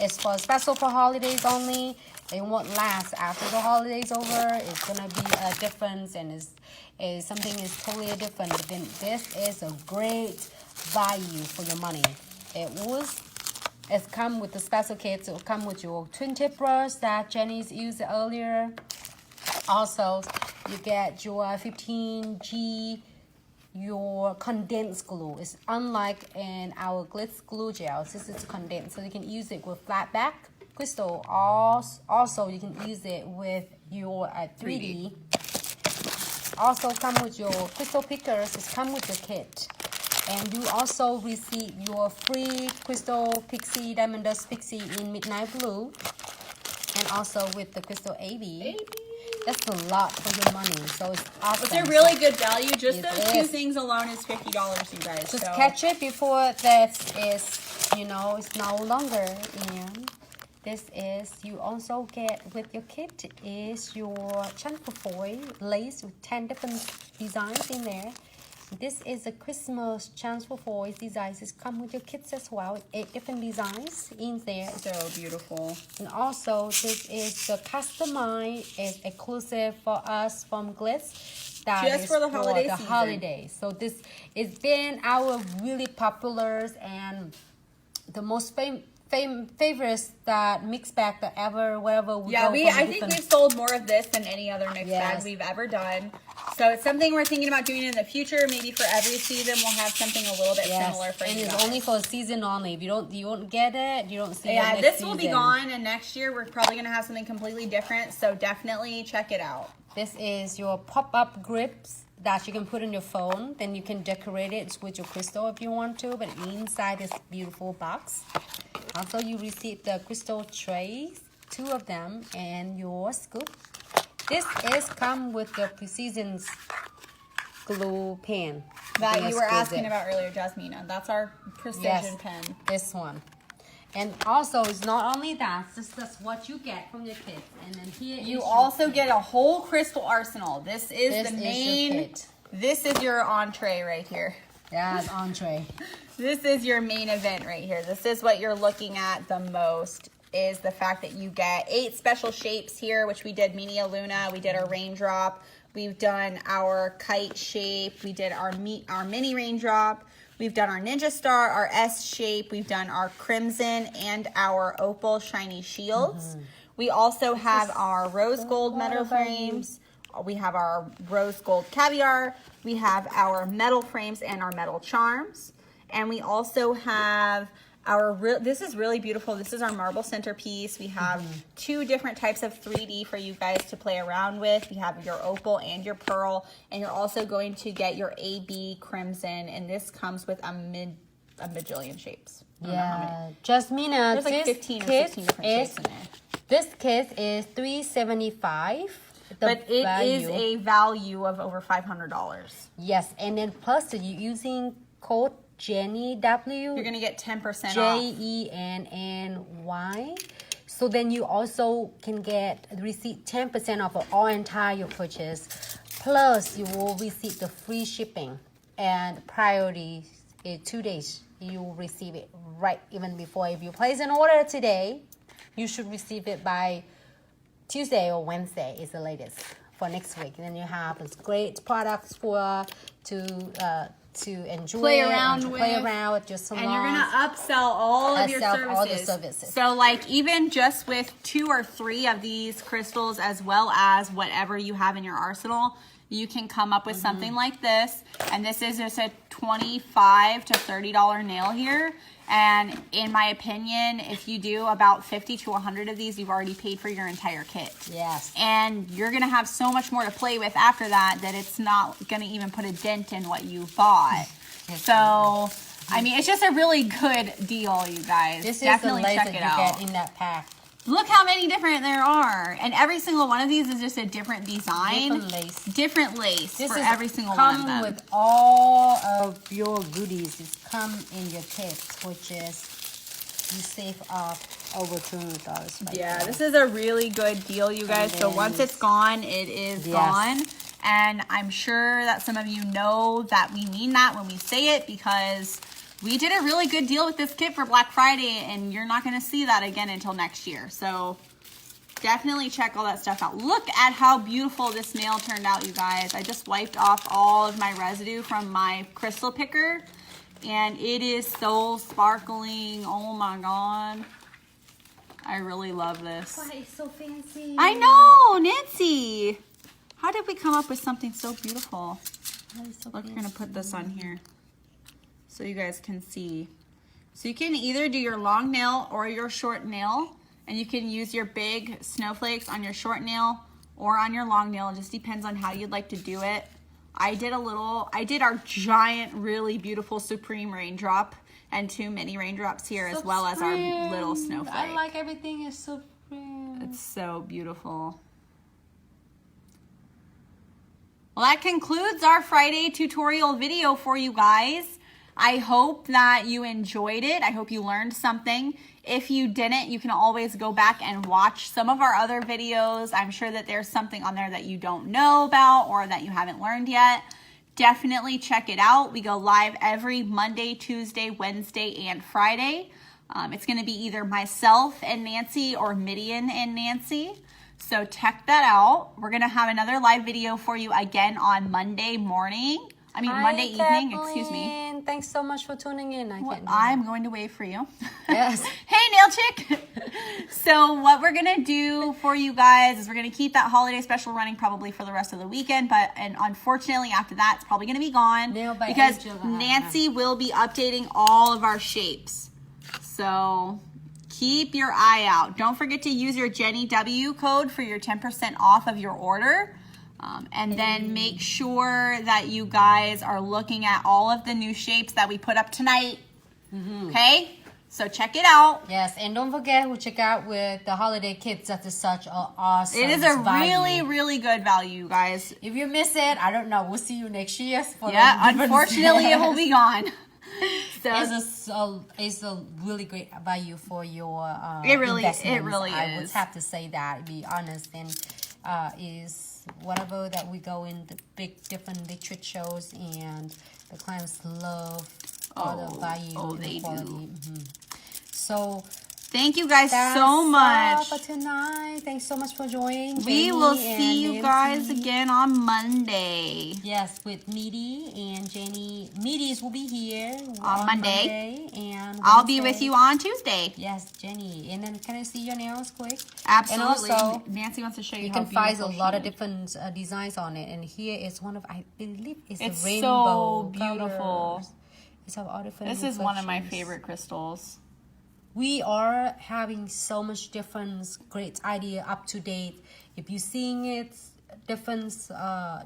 It's special for holidays only. It won't last after the holidays over. It's gonna be a difference, and something is totally different. But then this is a great value for your money. It's come with the special kits. It will come with your twin tip brush that Jenny's used earlier. Also, you get your 15G, your condensed glue. It's unlike in our Glitz glue gel. This is condensed, so you can use it with flat back crystal. Also, you can use it with your 3D. Also, come with your crystal pickers. It's come with the kit. And you also receive your free crystal pixie, diamond dust pixie in midnight blue. And also with the crystal AB. That's a lot for your money. So it's awesome. It's a really good value. Just those two things alone is $50, you guys. Just catch it before that is, it's no longer. And this is, you also get with your kit is your transfer foil lace with 10 different designs in there. This is a Christmas transfer foil designs. It comes with your kits as well. 8 different designs in there. So beautiful. And also, this is the customized, is exclusive for us from Glitz. That just is for the holiday season. Holidays. So this has been our really popular and the most favorites that mix bag that ever wherever we go. I think we've sold more of this than any other mix bag we've ever done. So it's something we're thinking about doing in the future. Maybe for every season we'll have something a little bit similar for you. And it's only for a season only. If you don't get it, you don't see it next this season. will be gone, and next year we're probably gonna have something completely different. So definitely check it out. This is your pop-up grips that you can put on your phone. Then you can decorate it with your crystal if you want to. But inside this beautiful box. Also, you receive the crystal trays, 2 of them, and your scoop. This is come with the precision glue pen that you were asking about earlier, Jasmina. That's our precision pen. This one. And also, it's not only that. That's what you get from your kit. And then here you also get a whole crystal arsenal. This is the main. This is your entree right here. Yeah, it's entree. This is your main event right here. This is what you're looking at the most, is the fact that you get 8 special shapes here, which we did Media Luna, we did our raindrop, we've done our kite shape, we did our mini raindrop, we've done our ninja star, our S shape, we've done our crimson and our opal shiny shields. We also have our rose gold metal frames. We have our rose gold caviar. We have our metal frames and our metal charms. And we also have this is really beautiful. This is our marble centerpiece. We have 2 different types of 3D for you guys to play around with. You have your opal and your pearl. And you're also going to get your AB crimson. And this comes with a bajillion shapes. Yeah. Jasmina, there's like 15 or 16 different shapes in there. This kit is $375. But it is a value of over $500. Yes, and then plus you're using code Jenny W. You're gonna get 10% off. JENNY. So then you also can receive 10% off of all entire purchase. Plus you will receive the free shipping and priority in 2 days. You will receive it right even before. If you place an order today, you should receive it by Tuesday or Wednesday is the latest for next week. And then you have this great products to enjoy Play it around and to with. play around with your salon. And you're gonna upsell all of your Upsell all the services. services. So like even just with 2 or 3 of these crystals, as well as whatever you have in your arsenal, you can come up with something like this. And this is just a $25 to $30 nail here. And in my opinion, if you do about 50 to 100 of these, you've already paid for your entire kit. Yes. And you're going to have so much more to play with after that it's not going to even put a dent in what you bought. So, I mean, it's just a really good deal, you guys. This Definitely is the lace check that it you out. get in that pack. Look how many different there are. And every single one of these is just a different design. Different lace. For every single one of them. Come with all of your goodies. It's come in your kit, which is you save up over $200. Yeah, this is a really good deal, you guys. So once it's gone, it is gone. And I'm sure that some of you know that we mean that when we say it, because we did a really good deal with this kit for Black Friday, and you're not going to see that again until next year. So definitely check all that stuff out. Look at how beautiful this nail turned out, you guys. I just wiped off all of my residue from my crystal picker, and it is so sparkling. Oh my God. I really love this. Why, it's so fancy. I know, Nancy. How did we come up with something so beautiful? Look, we're going to put this on here so you guys can see. So you can either do your long nail or your short nail, and you can use your big snowflakes on your short nail or on your long nail. It just depends on how you'd like to do it. I did our giant, really beautiful Supreme raindrop and 2 mini raindrops here, as well as our little snowflake. I like everything is Supreme. It's so beautiful. Well, that concludes our Friday tutorial video for you guys. I hope that you enjoyed it. I hope you learned something. If you didn't, you can always go back and watch some of our other videos. I'm sure that there's something on there that you don't know about or that you haven't learned yet. Definitely check it out. We go live every Monday, Tuesday, Wednesday, and Friday. It's going to be either myself and Nancy or Midian and Nancy. So check that out. We're going to have another live video for you again on Monday morning. Monday evening, excuse me. Thanks so much for tuning in. I'm going to wave for you. Yes. Hey, nail chick. So what we're going to do for you guys is we're going to keep that holiday special running probably for the rest of the weekend. And unfortunately, after that, it's probably going to be gone. Because Nancy will be updating all of our shapes. So keep your eye out. Don't forget to use your Jenny W code for your 10% off of your order. And then make sure that you guys are looking at all of the new shapes that we put up tonight. Okay? So check it out. Yes, and don't forget to check out with the holiday kits. That is such an awesome It is a value. really, really good value, you guys. If you miss it, I don't know. We'll see you next year. Unfortunately, it will be gone. So it's a really great value for your investments. It really is. I would have to say that, be honest, and is whatever that we go in the big different trade shows, and the clients love all the value and the quality. So thank you guys so much for tonight. Thanks so much for joining. We will see you guys again on Monday. Yes, with Meaty and Jenny. Meaty's will be here on Monday, and I'll be with you on Tuesday. Yes, Jenny. And then can I see your nails quick? Absolutely. And also, Nancy wants to show you. You can find a lot of different designs on it, and here is one of, I believe, it's a rainbow. So beautiful. Colors. It's all different. This is one of my favorite crystals. We are having so much different great idea up to date. If you're seeing it, different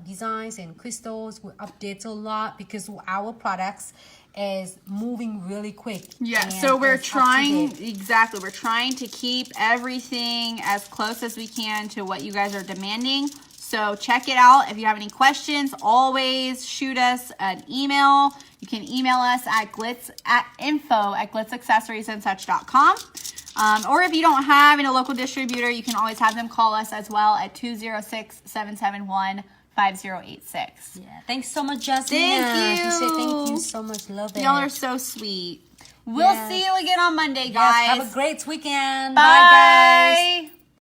designs and crystals, we update a lot because our products is moving really quick. Yeah, so we're trying, we're trying to keep everything as close as we can to what you guys are demanding. So check it out. If you have any questions, always shoot us an email. You can email us at info@glitzaccessoriesandsuch.com. Or if you don't have a local distributor, you can always have them call us as well at 206-771-5086. Yeah, thanks so much, Justin. Thank you. Thank you so much. Love it. Y'all are so sweet. We'll see you again on Monday, guys. Have a great weekend. Bye, guys.